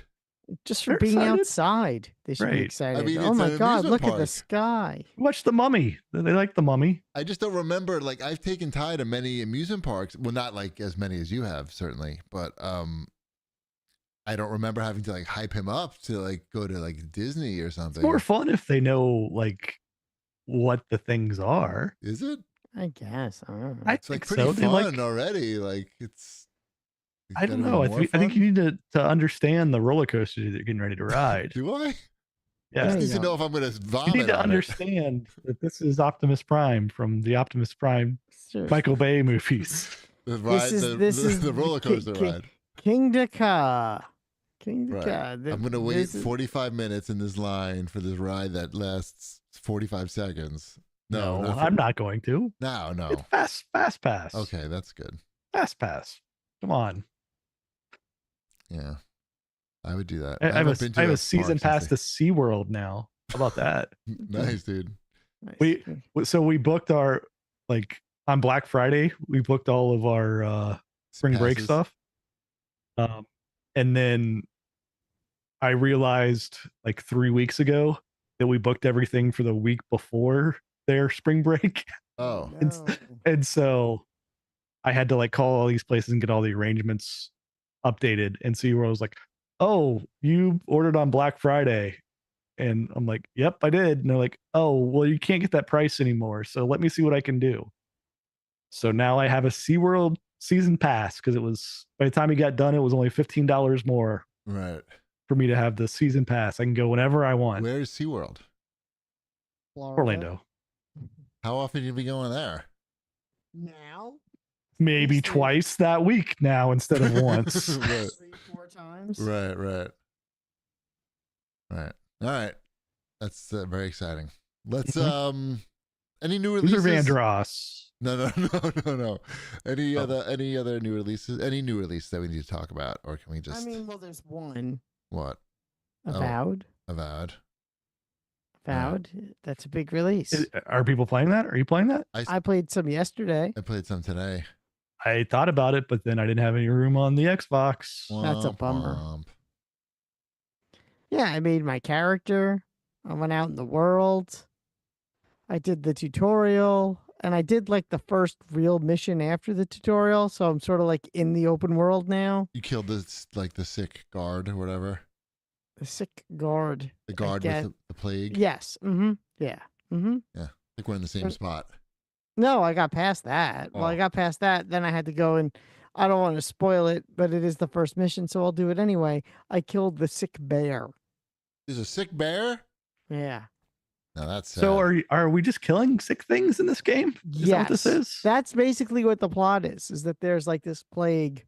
Just for being outside, they should be excited. I mean, oh my God, look park. at the sky. Watch The Mummy. They like The Mummy. I just don't remember. Like, I've taken Ty to many amusement parks. Well, not like as many as you have, certainly, but I don't remember having to like hype him up to like go to like Disney or something. It's more fun if they know like what the things are. Is it? I guess. I don't know. I It's think like pretty so. fun already. Like it's. I don't know. I think you need to understand the roller coaster that you're getting ready to ride. Do I? Yeah. I just need to know if I'm going to vomit. You need to understand that this is Optimus Prime from the Optimus Prime Michael Bay movies. The ride, this is the roller coaster ride. King Dakar. Right. I'm going to wait 45 minutes in this line for this ride that lasts 45 seconds. No, I'm not going to. No. It's fast pass. Okay, that's good. Fast pass. Come on. Yeah, I would do that. I have a season pass to SeaWorld now. How about that? Nice, dude. Nice. So we booked our, like, on Black Friday, we booked all of our spring break stuff. And then I realized like 3 weeks ago that we booked everything for the week before their spring break. Oh. And so I had to like call all these places and get all the arrangements updated, and SeaWorld was like, oh, you ordered on Black Friday. And I'm like, yep, I did. And they're like, oh, well, you can't get that price anymore, so let me see what I can do. So now I have a SeaWorld season pass, because it was, by the time he got done, it was only $15 more Right. for me to have the season pass. I can go whenever I want. Where's SeaWorld? Orlando. How often do you be going there? Now? Maybe twice that week now instead of once. Right. 3-4 times. Right. All right. That's very exciting. Let's any new releases? Luther Vandross. No. Any other new releases? Any new release that we need to talk about, or can we just? I mean, well, there's one. What? Avowed. Avowed. That's a big release. Are people playing that? Are you playing that? I played some yesterday. I played some today. I thought about it, but then I didn't have any room on the Xbox. That's a bummer. Yeah, I made my character. I went out in the world. I did the tutorial, and I did like the first real mission after the tutorial. So I'm sort of like in the open world now. You killed the sick guard or whatever. The sick guard. The guard with the plague. Yes. Mm-hmm. Yeah. Mm-hmm. Yeah. I think we're in the same spot. No, I got past that. Well, I got past that. Then I had to go and I don't want to spoil it, but it is the first mission, so I'll do it anyway. I killed the sick bear. There's a sick bear? Yeah. No, that's sad. So are we just killing sick things in this game? Is that what this is? That's basically what the plot is that there's like this plague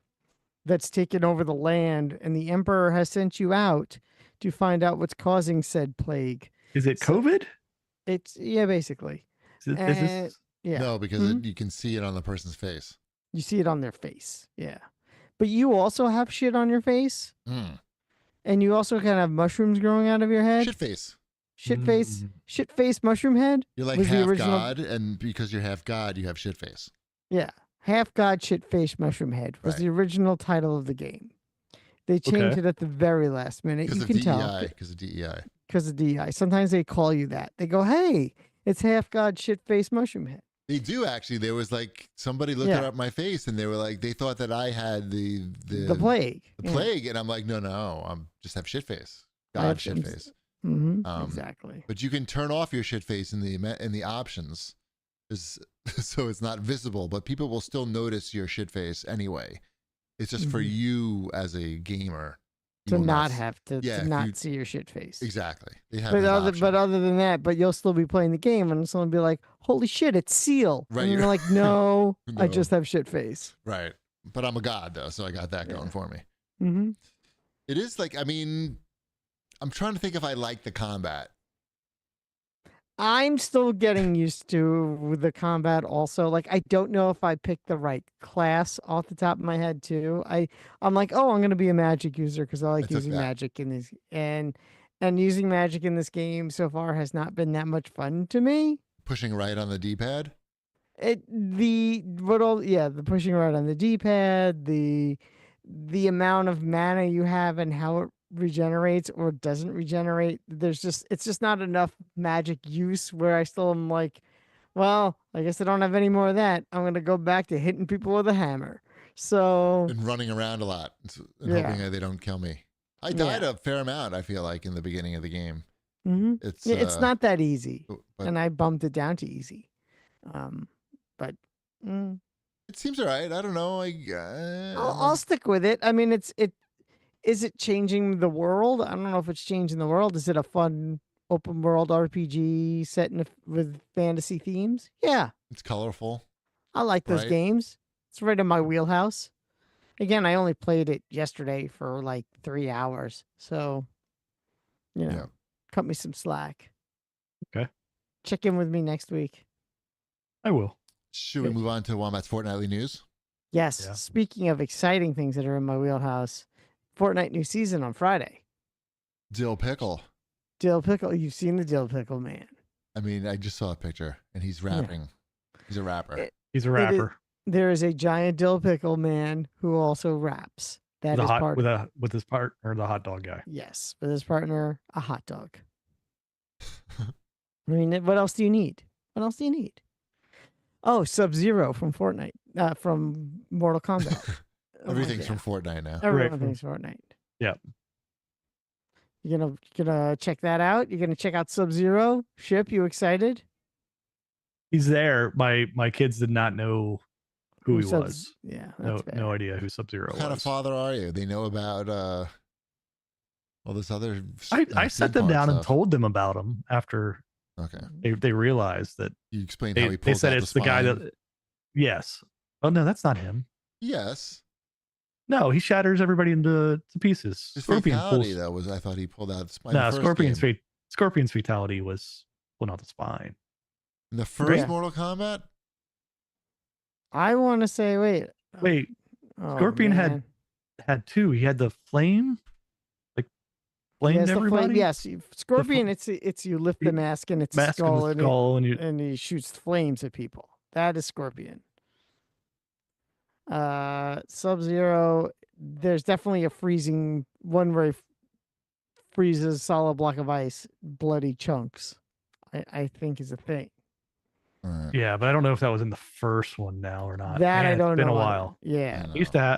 that's taken over the land, and the Emperor has sent you out to find out what's causing said plague. Is it COVID? It's, basically. Is this... Yeah. No, because you can see it on the person's face. You see it on their face. Yeah. but you also have shit on your face, Mm. and you also kind of have mushrooms growing out of your head. Shit face. Shit face, mushroom head. You're like was the half original- god, and because you're half god, you have shit face. Yeah, half god, shit face, mushroom head was Right. the original title of the game. They changed it at the very last minute. Because You of can tell DEI. Because of DEI. because of DI. Sometimes they call you that. They go, "Hey, it's half god, shit face, mushroom head." They do actually. There was like somebody looking Yeah. up my face, and they were like, they thought that I had the plague. The plague, and I'm like, no, I'm just have shit face. I God have shit shit- face. Exactly. But you can turn off your shit face in the options, so it's not visible. But people will still notice your shit face anyway. It's just for you as a gamer you To will not s- have to yeah, if not you- see your shit face. exactly. They have But that other, option. but other than that, but you'll still be playing the game, and someone will be like, "Holy shit, it's Seal!" Right, And you're- you're like, "No, I No. just have shit face." Right. But I'm a god though, so I got that going for me. Mm-hmm. It is like, I mean, I'm trying to think if I like the combat. I'm still getting used to the combat also. Like, I don't know if I picked the right class off the top of my head too. I'm like, oh, I'm gonna be a magic user because I like took using that. magic in this and using magic in this game so far has not been that much fun to me. Pushing right on the D-pad. The pushing right on the D-pad, the amount of mana you have and how it regenerates or doesn't regenerate. It's just not enough magic use where I still am like, well, I guess I don't have any more of that. I'm gonna go back to hitting people with a hammer. So And running around a lot and Yeah. hoping that they don't kill me. I died a fair amount, I feel like, in the beginning of the game. mhm. It's It's not that easy, but and I bumped it down to easy. But it seems all right. I don't know. I'll stick with it. I mean, is it changing the world? I don't know if it's changing the world. Is it a fun open world RPG set with fantasy themes? Yeah, it's colorful. I like those Right. games. It's right in my wheelhouse. Again, I only played it yesterday for like 3 hours, so Yeah. cut me some slack. Okay. Check in with me next week. I will. Should we Good. move on to Wombat's Fortnightly News? Yes. Yeah. Speaking of exciting things that are in my wheelhouse, Fortnite new season on Friday. Dill Pickle. Dill Pickle. You've seen the Dill Pickle man. I mean, I just saw a picture, and he's rapping. He's a rapper. He's a rapper There is a giant Dill Pickle man who also raps. That with is a hot part with of, a with his partner, the hot dog guy. yes, with his partner, a hot dog. I mean, what else do you need? What else do you need? Oh, Sub-Zero from Fortnite, from Mortal Kombat. Oh, Everything's yeah. from Fortnite now. Everything's Fortnite. Yep. You gonna check that out? You're gonna check out Sub-Zero? Ship, you excited? He's there. My kids did not know who he Sub- was. Yeah, No, that's fair. no idea who Sub-Zero What kind of was. father are you? They know about all this other. I sat them theme park down and stuff. told them about him after Okay, they realized that you explained how he they pulls said out it's the guy spine. that. Yes. Oh no, that's not him. Yes, No, he shatters everybody into pieces. his Scorpion fatality pulls. though was I thought he pulled out the spine. No, the first Scorpion's game. Scorpion's fatality was pulling out the spine. In the first Yeah. Mortal Kombat. I want to say, wait. Wait, Oh, Scorpion man. had two. He had the flame, like He flamed has the flame- everybody. Yes, Scorpion. It's you lift the mask and it's a Mask skull, and the skull, and you. and he shoots flames at people. That is Scorpion. Sub-Zero. There's definitely a freezing one where he freezes a solid block of ice, bloody chunks. I think is a thing. All right. Yeah, but I don't know if that was in the first one now or not. That Man, I don't know. It's been a what- while. Yeah.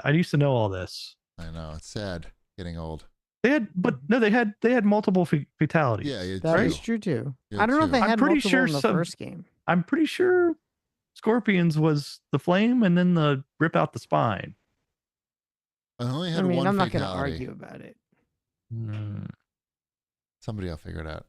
I used to know all this. I know it's sad getting old. They had multiple fatalities. Yeah, you That too. is true too. Yeah, I don't know if too. they I'm had pretty multiple sure in the first game. I'm pretty sure Scorpions was the flame and then the rip out the spine. I only I had mean, one I'm not going to fatality. argue about it. Somebody will figure it out.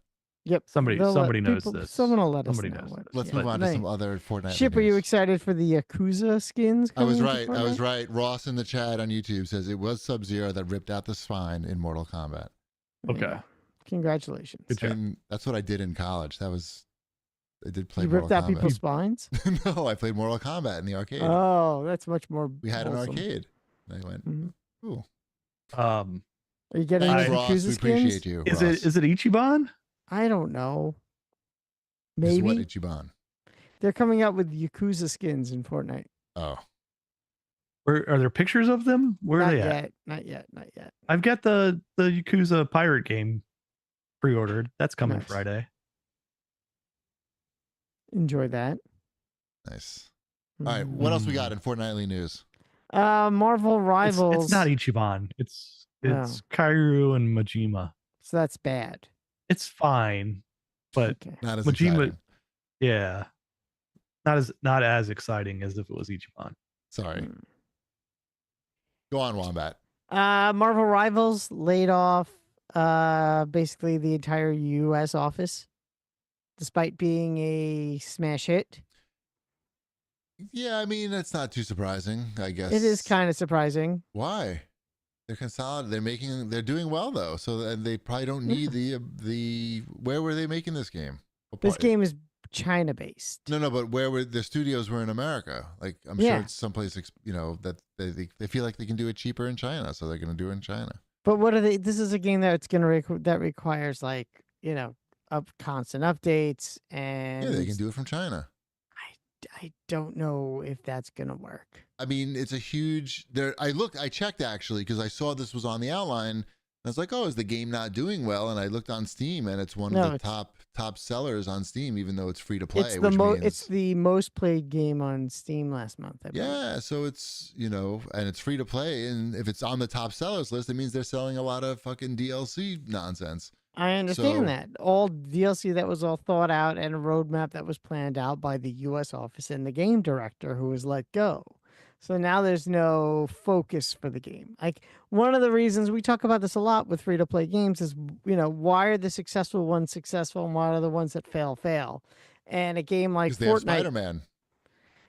Yep. Somebody they'll let knows people- this. Someone will let Somebody us know. knows what- this. Let's yeah. move on to Nice. some other Fortnite. Ship, are you excited for the Yakuza skins? I was coming to right. I was Fortnite? right. Ross in the chat on YouTube says it was Sub-Zero that ripped out the spine in Mortal Kombat. Okay. Yeah. Congratulations. Good job. And that's what I did in college. I did play You Mortal ripped out Kombat. people's spines? No, I played Mortal Kombat in the arcade. Oh, that's much more. We had an wholesome. arcade. They went, Mhm. ooh. Um, Are you getting Thanks, those Ross. Yakuza We skins? appreciate you. is Ross. it Ichiban? I don't know. Is what Maybe Ichiban? they're coming out with Yakuza skins in Fortnite. Oh, Where are there pictures of them? Where are Not they yet. at? Not yet. Not yet. I've got the Yakuza pirate game pre-ordered. That's coming Nice. Friday. Enjoy that. nice. All right, what else we got in fortnightly news? Marvel Rivals. It's not Ichiban. It's Oh. Kairu and Majima. So that's bad. It's fine, but Okay. Not as Majima, exciting. yeah, not as exciting as if it was Ichiban. Sorry. Mm. Go on, Wombat. Marvel Rivals laid off basically the entire U.S. office, despite being a smash hit. Yeah, I mean, that's not too surprising, I guess. It is kind of surprising. Why? They're consolidating. They're doing well though, so they probably don't need the. Where were they making this game? This game is China based. No, but where were the studios were in America? Like I'm Yeah. sure it's someplace that they feel like they can do it cheaper in China, so they're going to do it in China. But what are they? This is a game that's going to that requires like constant updates, and Yeah, they can do it from China. I don't know if that's going to work. I mean, it's a huge. I checked actually because I saw this was on the outline. I was like, oh, is the game not doing well? And I looked on Steam, and it's one of the top sellers on Steam, even though it's free to play. It's the most played game on Steam last month. I believe. Yeah, so it's and it's free to play, and if it's on the top sellers list, it means they're selling a lot of fucking DLC nonsense. I understand that. All DLC that was all thought out and a roadmap that was planned out by the U.S. office and the game director who was let go. So now there's no focus for the game. Like one of the reasons we talk about this a lot with free-to-play games is, why are the successful ones successful and why are the ones that fail? And a game like Fortnite, Spider-Man.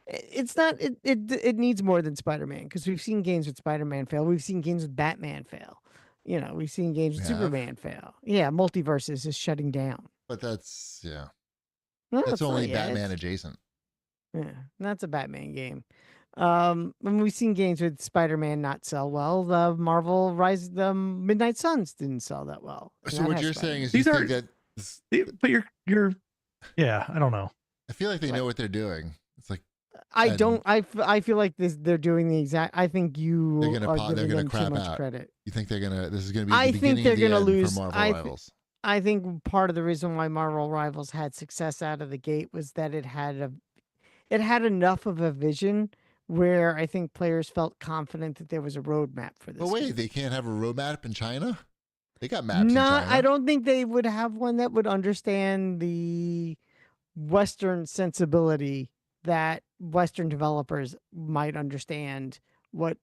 It's not. It needs more than Spider-Man because we've seen games with Spider-Man fail. We've seen games with Batman fail. We've seen games with Superman fail. Yeah, multiverses is shutting down. But that's No, that's it's only not, Batman adjacent. Yeah, that's a Batman game. When we've seen games with Spider-Man not sell well, the Marvel the Midnight Suns didn't sell that well. So what you're saying is These you are- think that, But you're yeah, I don't know. I feel like they know what they're doing. It's like I And- don't. I feel like they're doing the exact. I think you They're gonna are they're giving gonna them too crap much out. credit. You think this is gonna be the I think beginning they're of the gonna end lose. for Marvel Rivals? I think part of the reason why Marvel Rivals had success out of the gate was that it had enough of a vision where I think players felt confident that there was a roadmap for this. But wait, game. they can't have a roadmap in China? They got maps in China. I don't think they would have one that would understand the Western sensibility that Western developers might understand what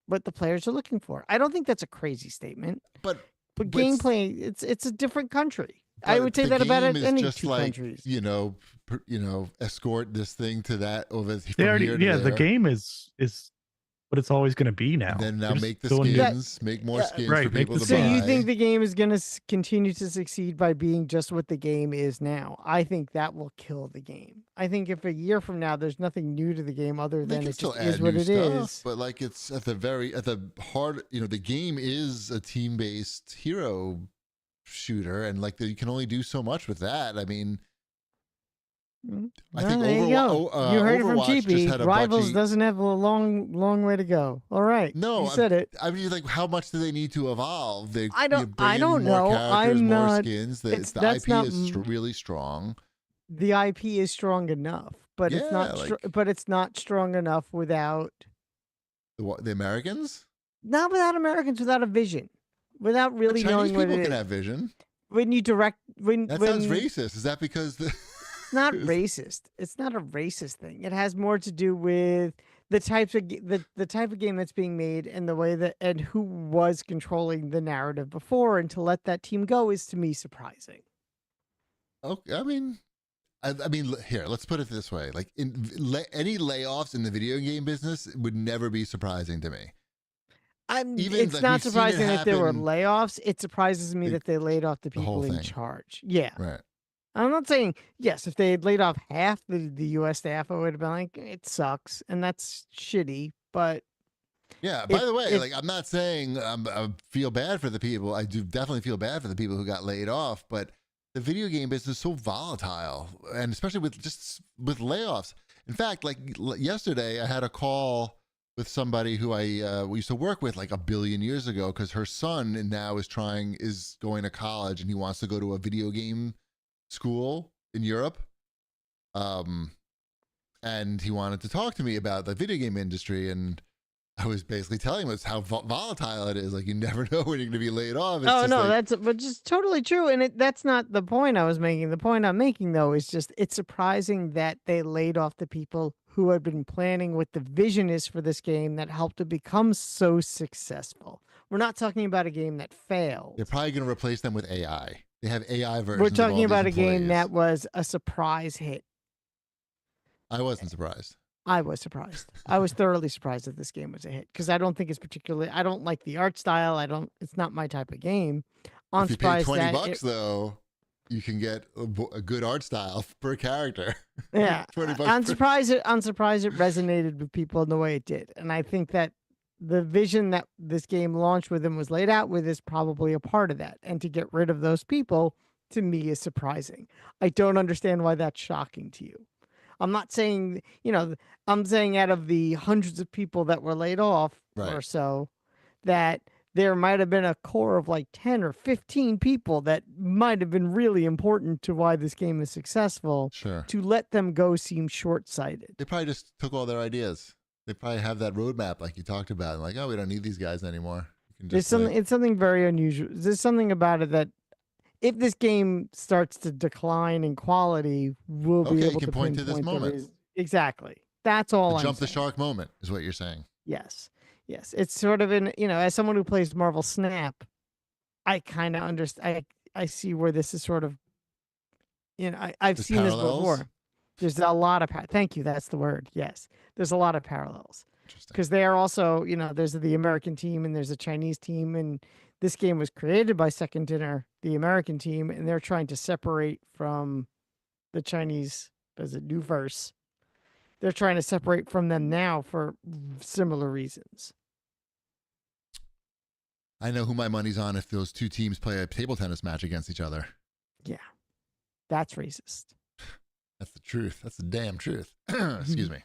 the players are looking for. I don't think that's a crazy statement. But gameplay, it's a different country. I would say that about any two countries. Escort this thing to that over They already, here to the there. game is what it's always going to be now. And then now They're make the just going- skins, make more skins right, for make people the to buy. So you think the game is going to continue to succeed by being just what the game is now? I think that will kill the game. I think if a year from now there's nothing new to the game other They than can it still just add is what new it stuff, is. but like it's at the heart. The game is a team-based hero shooter, and like you can only do so much with that. I mean, I think there you go. You heard it from Overwatch just GP. had a Rivals bunch of- doesn't have a long way to go. All right. No, you said it. I mean, like, how much do they need to evolve? I don't bring in know. More characters, I'm more not- skins. The that's IP not- is really strong. The IP is strong enough, but it's Yeah, not. like- But it's not strong enough without The Americans, not without Americans, without a vision, without But really Chinese knowing what people it can is. have vision. When you direct, That sounds racist. Is that because It's not racist. It's not a racist thing. It has more to do with the types of the type of game that's being made and the way that and who was controlling the narrative before, and to let that team go is to me surprising. Okay, I mean, here, let's put it this way: like, any layoffs in the video game business would never be surprising to me. It's like, not we've seen surprising it that there were happen- layoffs. It surprises me The- that they laid off the the whole people in thing. charge. Yeah. Right. I'm not saying, yes, if they had laid off half the U.S. staff, I would have been like, it sucks. And that's shitty. But Yeah. By the way, it like I'm not saying I feel bad for the people. I do definitely feel bad for the people who got laid off, but the video game business is so volatile, and especially with layoffs. In fact, like yesterday, I had a call with somebody who we used to work with like a billion years ago because her son now is going to college and he wants to go to a video game school in Europe. And he wanted to talk to me about the video game industry, and I was basically telling him how volatile it is. Like, you never know when you're going to be laid off. It's Oh just no, like, that's but just totally true, and that's not the point I was making. The point I'm making though is just it's surprising that they laid off the people who had been planning what the vision is for this game that helped it become so successful. We're not talking about a game that failed. they're probably going to replace them with AI. They have AI versions. We're of all talking these about a game employees. that was a surprise hit. I wasn't surprised. I was surprised. I was thoroughly surprised that this game was a hit because I don't think it's particularly. I don't like the art style. I don't. It's not my type of game. I'm If you pay surprised $20 though, you can get a good art style per character. Yeah, $20 I'm per- surprised. I'm surprised it resonated with people in the way it did, and I think that the vision that this game launched with and was laid out with is probably a part of that. And to get rid of those people, to me, is surprising. I don't understand why that's shocking to you. I'm not saying, I'm saying out of the hundreds of people that were laid off or so, that there might have been a core of like 10 or 15 people that might have been really important to why this game is successful. Sure. To let them go seems short-sighted. They probably just took all their ideas. They probably have that roadmap like you talked about. And like, oh, we don't need these guys anymore. You can just It's something very unusual. There's something about it that if this game starts to decline in quality, we'll be able you can to point to this pinpoint the moment. reason. Exactly. That's all I'm jump the saying. shark moment is what you're saying. Yes. Yes. It's sort of as someone who plays Marvel Snap, I kind of understand. I see where this is sort of, I've There's seen parallels? this before. There's a lot of, thank you. That's the word. Yes. There's a lot of parallels. Because they are also, there's the American team and there's a Chinese team. And this game was created by Second Dinner, the American team, and they're trying to separate from the Chinese, as a new verse. They're trying to separate from them now for similar reasons. I know who my money's on if those two teams play a table tennis match against each other. Yeah. That's racist. That's the truth. That's the damn truth. Excuse me.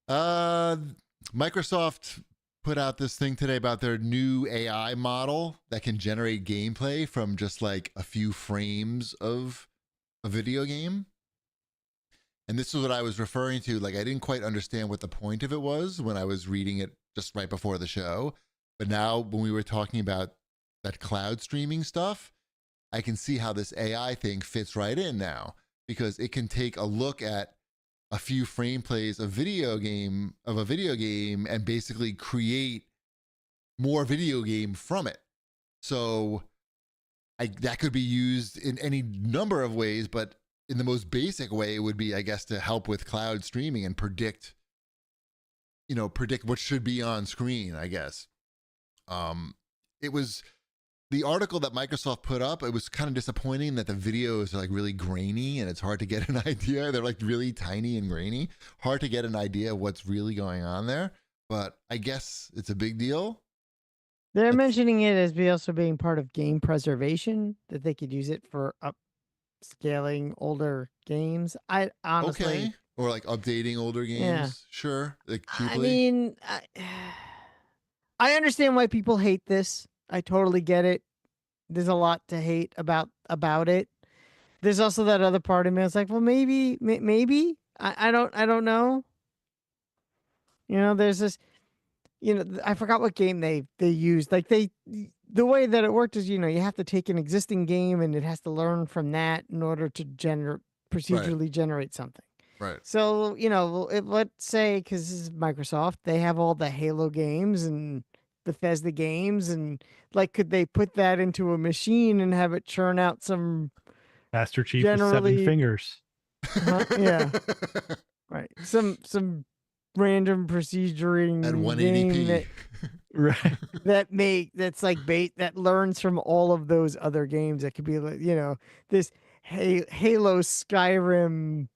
Microsoft put out this thing today about their new AI model that can generate gameplay from just like a few frames of a video game. And this is what I was referring to. Like, I didn't quite understand what the point of it was when I was reading it just right before the show. But now when we were talking about that cloud streaming stuff, I can see how this AI thing fits right in now, because it can take a look at a few frame plays of a video game and basically create more video game from it. So that could be used in any number of ways, but in the most basic way, it would be, I guess, to help with cloud streaming and predict what should be on screen, I guess. It was the article that Microsoft put up. It was kind of disappointing that the videos are like really grainy and it's hard to get an idea. They're like really tiny and grainy. Hard to get an idea of what's really going on there. But I guess it's a big deal. They're mentioning it as also being part of game preservation, that they could use it for upscaling older games. I honestly, okay, or like updating older games. Yeah. Sure, like cheaply. I mean, I understand why people hate this. I totally get it. There's a lot to hate about it. There's also that other part of me. It's like, well, maybe. I don't know. There's this. I forgot what game they used. Like the way that it worked is, you have to take an existing game and it has to learn from that in order to procedurally generate something. Right. So, let's say, because this is Microsoft, they have all the Halo games and Bethesda games, and like, could they put that into a machine and have it churn out some Master Chief with 7 fingers? Yeah. Right. Some random proceduring at 180p. Right. that learns from all of those other games. That could be like, this Halo Skyrim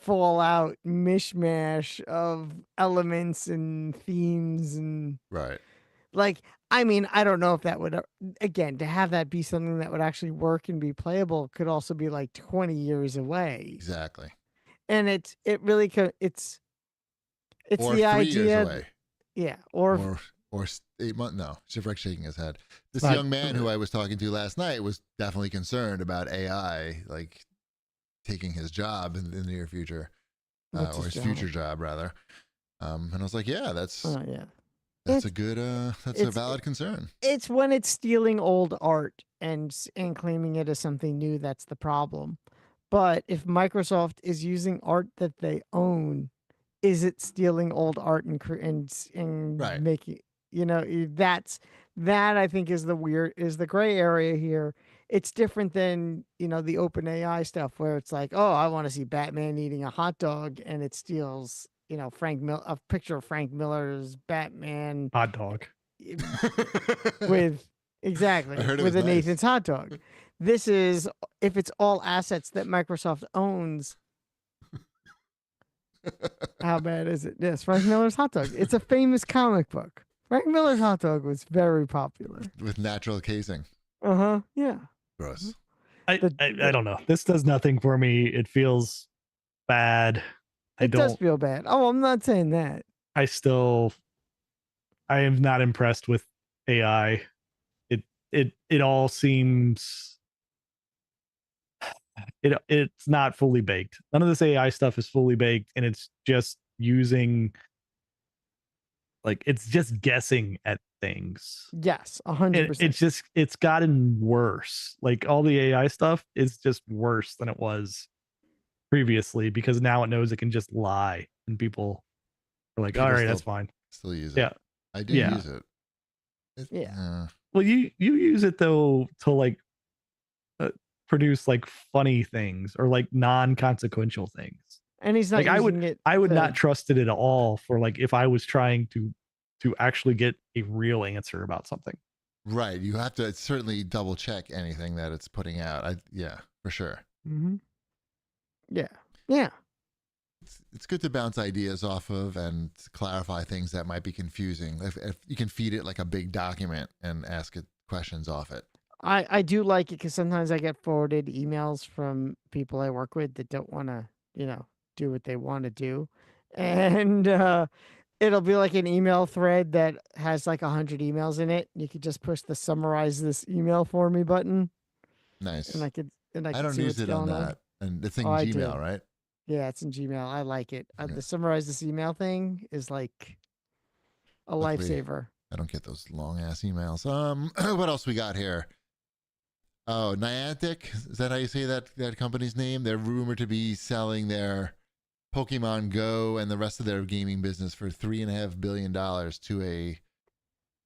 fallout mishmash of elements and themes and Right. like, I mean, I don't know if that would again, to have that be something that would actually work and be playable could also be like 20 years away. Exactly. And it really it's Or the 3 years idea away. yeah, Or 8 months. No, Shipwreck's shaking his head. This Not- young man who I was talking to last night was definitely concerned about AI, like taking his job in the near future, What's or his his job? future job rather. And I was like, yeah, that's yeah. that's a It's- good that's a it's- valid concern. It's when it's stealing old art and claiming it as something new that's the problem. But if Microsoft is using art that they own, is it stealing old art and Right. making that I think is the gray area here. It's different than the open AI stuff where it's like, oh, I want to see Batman eating a hot dog, and it steals a picture of Frank Miller's Batman hot dog. with exactly I heard it with was a nice. Nathan's hot dog. This is if it's all assets that Microsoft owns. How bad is it? Yes, Frank Miller's hot dog. It's a famous comic book. Frank Miller's hot dog was very popular. With natural casing. Yeah. Gross. I don't know. This does nothing for me. It feels bad. It does feel bad. Oh, I'm not saying that. I am not impressed with AI. It all seems it's not fully baked. None of this AI stuff is fully baked, and it's just using it's just guessing at things. Yes, And 100%. it's gotten worse. Like all the AI stuff is just worse than it was previously because now it knows it can just lie, and people are like, People all right, still- that's fine. Still use Yeah. it. I do Yeah. use it. Yeah. Well, you use it though to produce funny things or non-consequential things. And he's not using it. I would to- not trust it at all for if I was trying to actually get a real answer about something. Right. You have to certainly double check anything that it's putting out. Yeah, for sure. Mhm. Yeah. It's good to bounce ideas off of and clarify things that might be confusing. If you can feed it like a big document and ask it questions off it. I do like it because sometimes I get forwarded emails from people I work with that don't want to, do what they want to do. And it'll be like an email thread that has 100 emails in it. You could just push the summarize this email for me button. Nice. And I could I don't see use what's it on going that. And it's in Oh, I do. Gmail, right? Yeah, it's in Gmail. I like it. Okay. The summarize this email thing is like a Luckily, lifesaver. I don't get those long ass emails. What else we got here? Oh, Niantic, is that how you say that company's name? They're rumored to be selling their Pokemon Go and the rest of their gaming business for $3.5 billion to a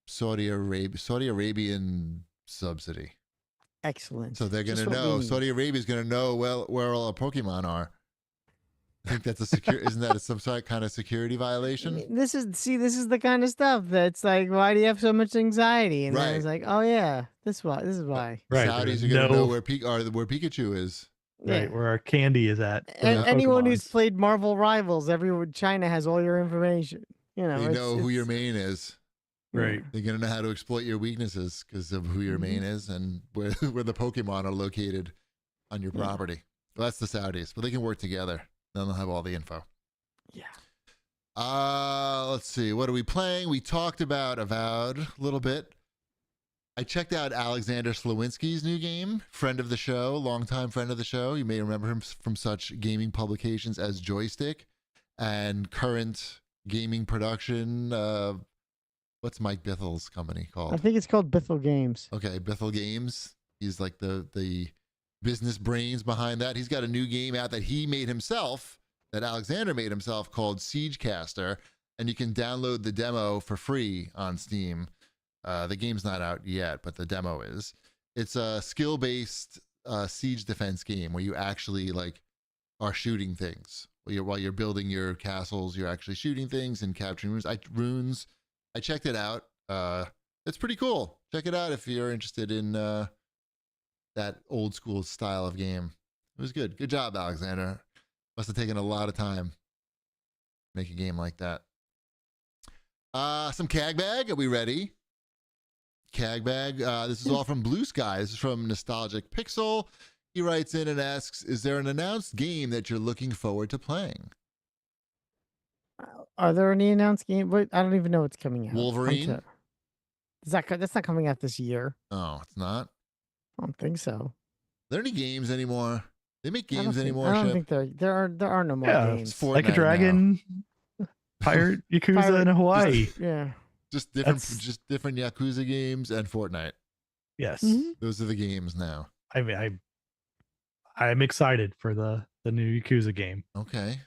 Saudi Arabian subsidy. Excellent. So they're Just gonna what we know. need. Saudi Arabia's gonna know where all our Pokemon are. I think that's a secure. Isn't that some sort kind of security violation? This is the kind of stuff that's like, why do you have so much anxiety? And then Right. it's like, oh yeah, this is why. Right. Saudis there's are gonna know no- where Pikachu is. right Yeah. where our candy is at. for And the anyone who's Pokemons. played Marvel Rivals, China has all your information. They it's- know who your it's- main is. Right. They're gonna know how to exploit your weaknesses because of who your main is and where the Pokemon are located on your Yeah. property. Well, that's the Saudis, but they can work together. Then they'll have all the info. Yeah. Let's see. What are we playing? We talked about Avowed a little bit. I checked out Alexander Slawinski's new game, friend of the show, longtime friend of the show. You may remember him from such gaming publications as Joystick and current gaming production. What's Mike Bithel's company I called? think it's called Bithel Games. Okay, Bithel Games. He's like the business brains behind that. He's got a new game out that he made himself, that Alexander made himself, called CAGcast, and you can download the demo for free on Steam. The game's not out yet, but the demo is. It's a skill-based siege defense game where you actually are shooting things. While you're building your castles, you're actually shooting things and capturing runes. I checked it out. It's pretty cool. Check it out if you're interested in that old school style of game. It was good. Good job, Alexander. Must have taken a lot of time to make a game like that. Some CAG bag. Are we ready? CAG bag. This is all from Blue Sky. This is from Nostalgic Pixel. He writes in and asks, is there an announced game that you're looking forward to playing? Are there any announced games? Wait, I don't even know what's coming out. Wolverine? That's not coming out this year. Oh, it's not? I don't think so. Are there any games anymore? They make I don't games think- anymore, I don't Shep? think there are no more Yeah, games. It's Fortnite Like a now. Dragon, Pirate Yakuza Pirate- in Hawaii. Yeah. Just different, That's- just different Yakuza games and Fortnite. Yes. Mhm. Those are the games now. I mean, I'm excited for the new Yakuza game. Okay,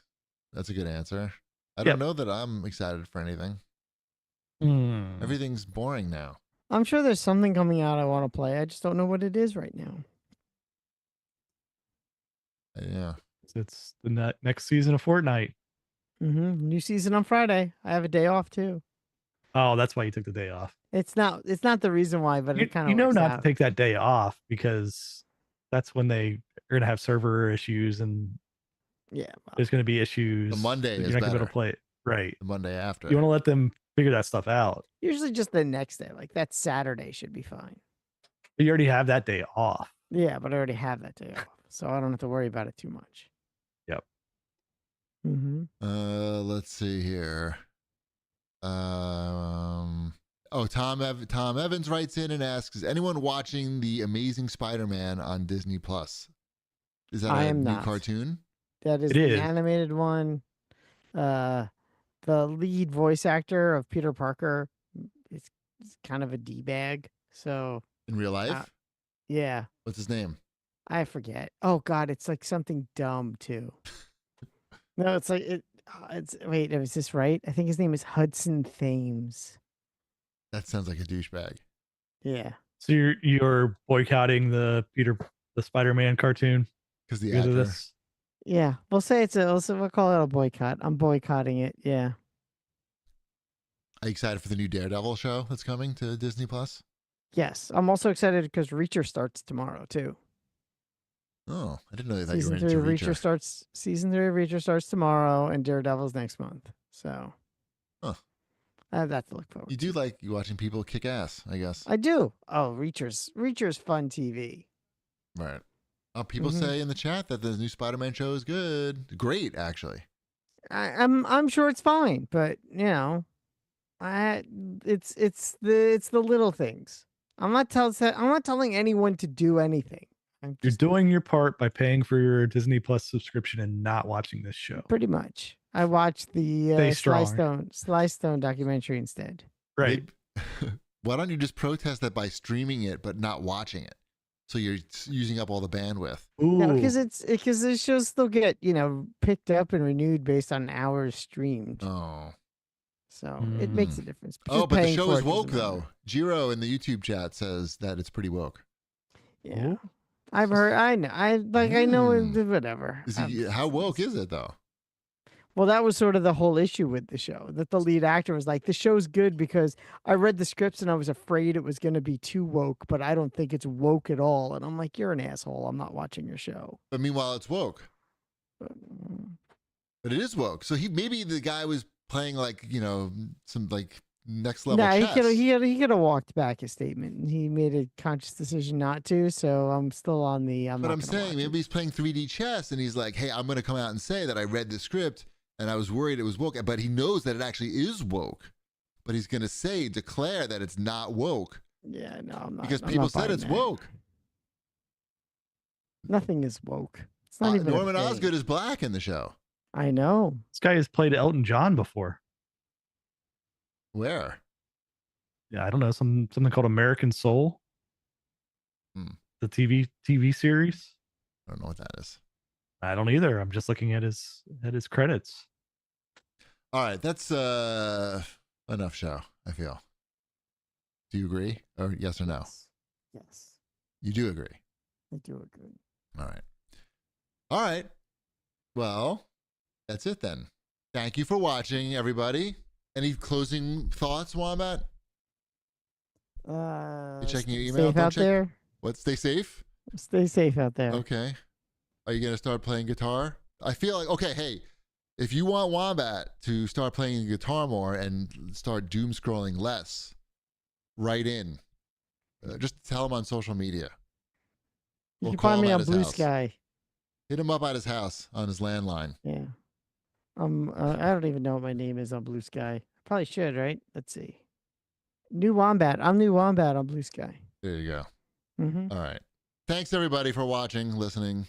that's a good answer. I Yep. don't know that I'm excited for anything. Hmm. Everything's boring now. I'm sure there's something coming out I want to play. I just don't know what it is right now. Yeah. It's the next season of Fortnite. New season on Friday. I have a day off too. Oh, that's why you took the day off. It's not the reason why, but You, it kind of you know works not out. to take that day off because that's when they are gonna have server issues and Yeah. Well, there's gonna be issues. The Monday that is you're not gonna be able better. to play it. Right. The Monday after. You want to let them figure that stuff out. usually just the next day. Like that Saturday should be fine. But you already have that day off. Yeah, but I already have that day off, so I don't have to worry about it too much. Yep. Mm-hmm. Let's see here. Tom Evans writes in and asks, is anyone watching The Amazing Spider-Man on Disney Plus? Is that I a am new not. cartoon? That is It the is. animated one. The lead voice actor of Peter Parker is kind of a D-bag. So In real life? yeah, What's his name? I forget. Oh God, it's like something dumb too. No, it's like it's wait, is this right? I think his name is Hudson Thames. That sounds like a douchebag. Yeah. So you're boycotting the Spider-Man cartoon Because the because of actor. this. Yeah. We'll call it a boycott. I'm boycotting it. Yeah. Are you excited for the new Daredevil show that's coming to Disney Plus? Yes. I'm also excited because Reacher starts tomorrow too. Oh, I didn't know that you were Season into 3 of Reacher. season 3 of Reacher starts tomorrow and Daredevil's next month. So Huh. I have that to look forward You do like watching people kick ass, I guess. I do. Oh, Reacher's fun TV. Right. People Mhm. say in the chat that the new Spider-Man show is good. Great, actually. I'm sure it's fine, but you know, it's the little things. I'm not telling anyone to do anything. I'm You're just doing your part by paying for your Disney Plus subscription and not watching this show. pretty much. I watched the Stay strong. Sly Stone documentary instead. Right. Why don't you just protest that by streaming it but not watching it? So you're using up all the bandwidth. Ooh. No, because the shows still get picked up and renewed based on hours streamed. Oh. So it makes a difference. Oh, Just but the paying show for is it doesn't woke, matter. though. Jiro in the YouTube chat says that it's pretty woke. Yeah, Ooh. I've heard. I know. I know. Mm. Whatever. How woke is it, though? Well, that was sort of the whole issue with the show. That the lead actor was like, "The show's good because I read the scripts and I was afraid it was going to be too woke, but I don't think it's woke at all." And I'm like, "You're an asshole. I'm not watching your show." But meanwhile, it's woke. But, But it is woke. So maybe the guy was playing some next level no, chess. he could have walked back his statement. And he made a conscious decision not to. So I'm still on the. But I'm saying maybe he's playing 3D chess and he's like, hey, I'm going to come out and say that I read the script and I was worried it was woke. But he knows that it actually is woke. But he's going to declare that it's not woke Yeah, no, I'm not. because I'm people not said buying it's that. woke. Nothing is woke. It's not even a Norman thing. Osgood is black in the show. I know. This guy has played Elton John before. Where? Yeah, I don't know, something called American Soul. Hmm. The TV series. I don't know what that is. I don't either. I'm just looking at his credits. All right, that's enough show, I feel. Do you agree? Or yes or no? Yes. You do agree. I do agree. All right. All right. Well, that's it then. Thank you for watching, everybody. Any closing thoughts, Wombat? You checking your email? Safe Don't out check- there. What? Stay safe? Stay safe out there. Okay. Are you going to start playing guitar? I feel like, okay, hey, if you want Wombat to start playing the guitar more and start doom scrolling less, write in. Just tell him on social media. You We'll can call find him me at on his Blue house. Sky. Hit him up at his house on his landline. Yeah. I don't even know what my name is on Blue Sky. Probably should, right? Let's see. New Wombat. I'm New Wombat on Blue Sky. There you go. Mm-hmm. All right. Thanks, everybody, for watching, listening.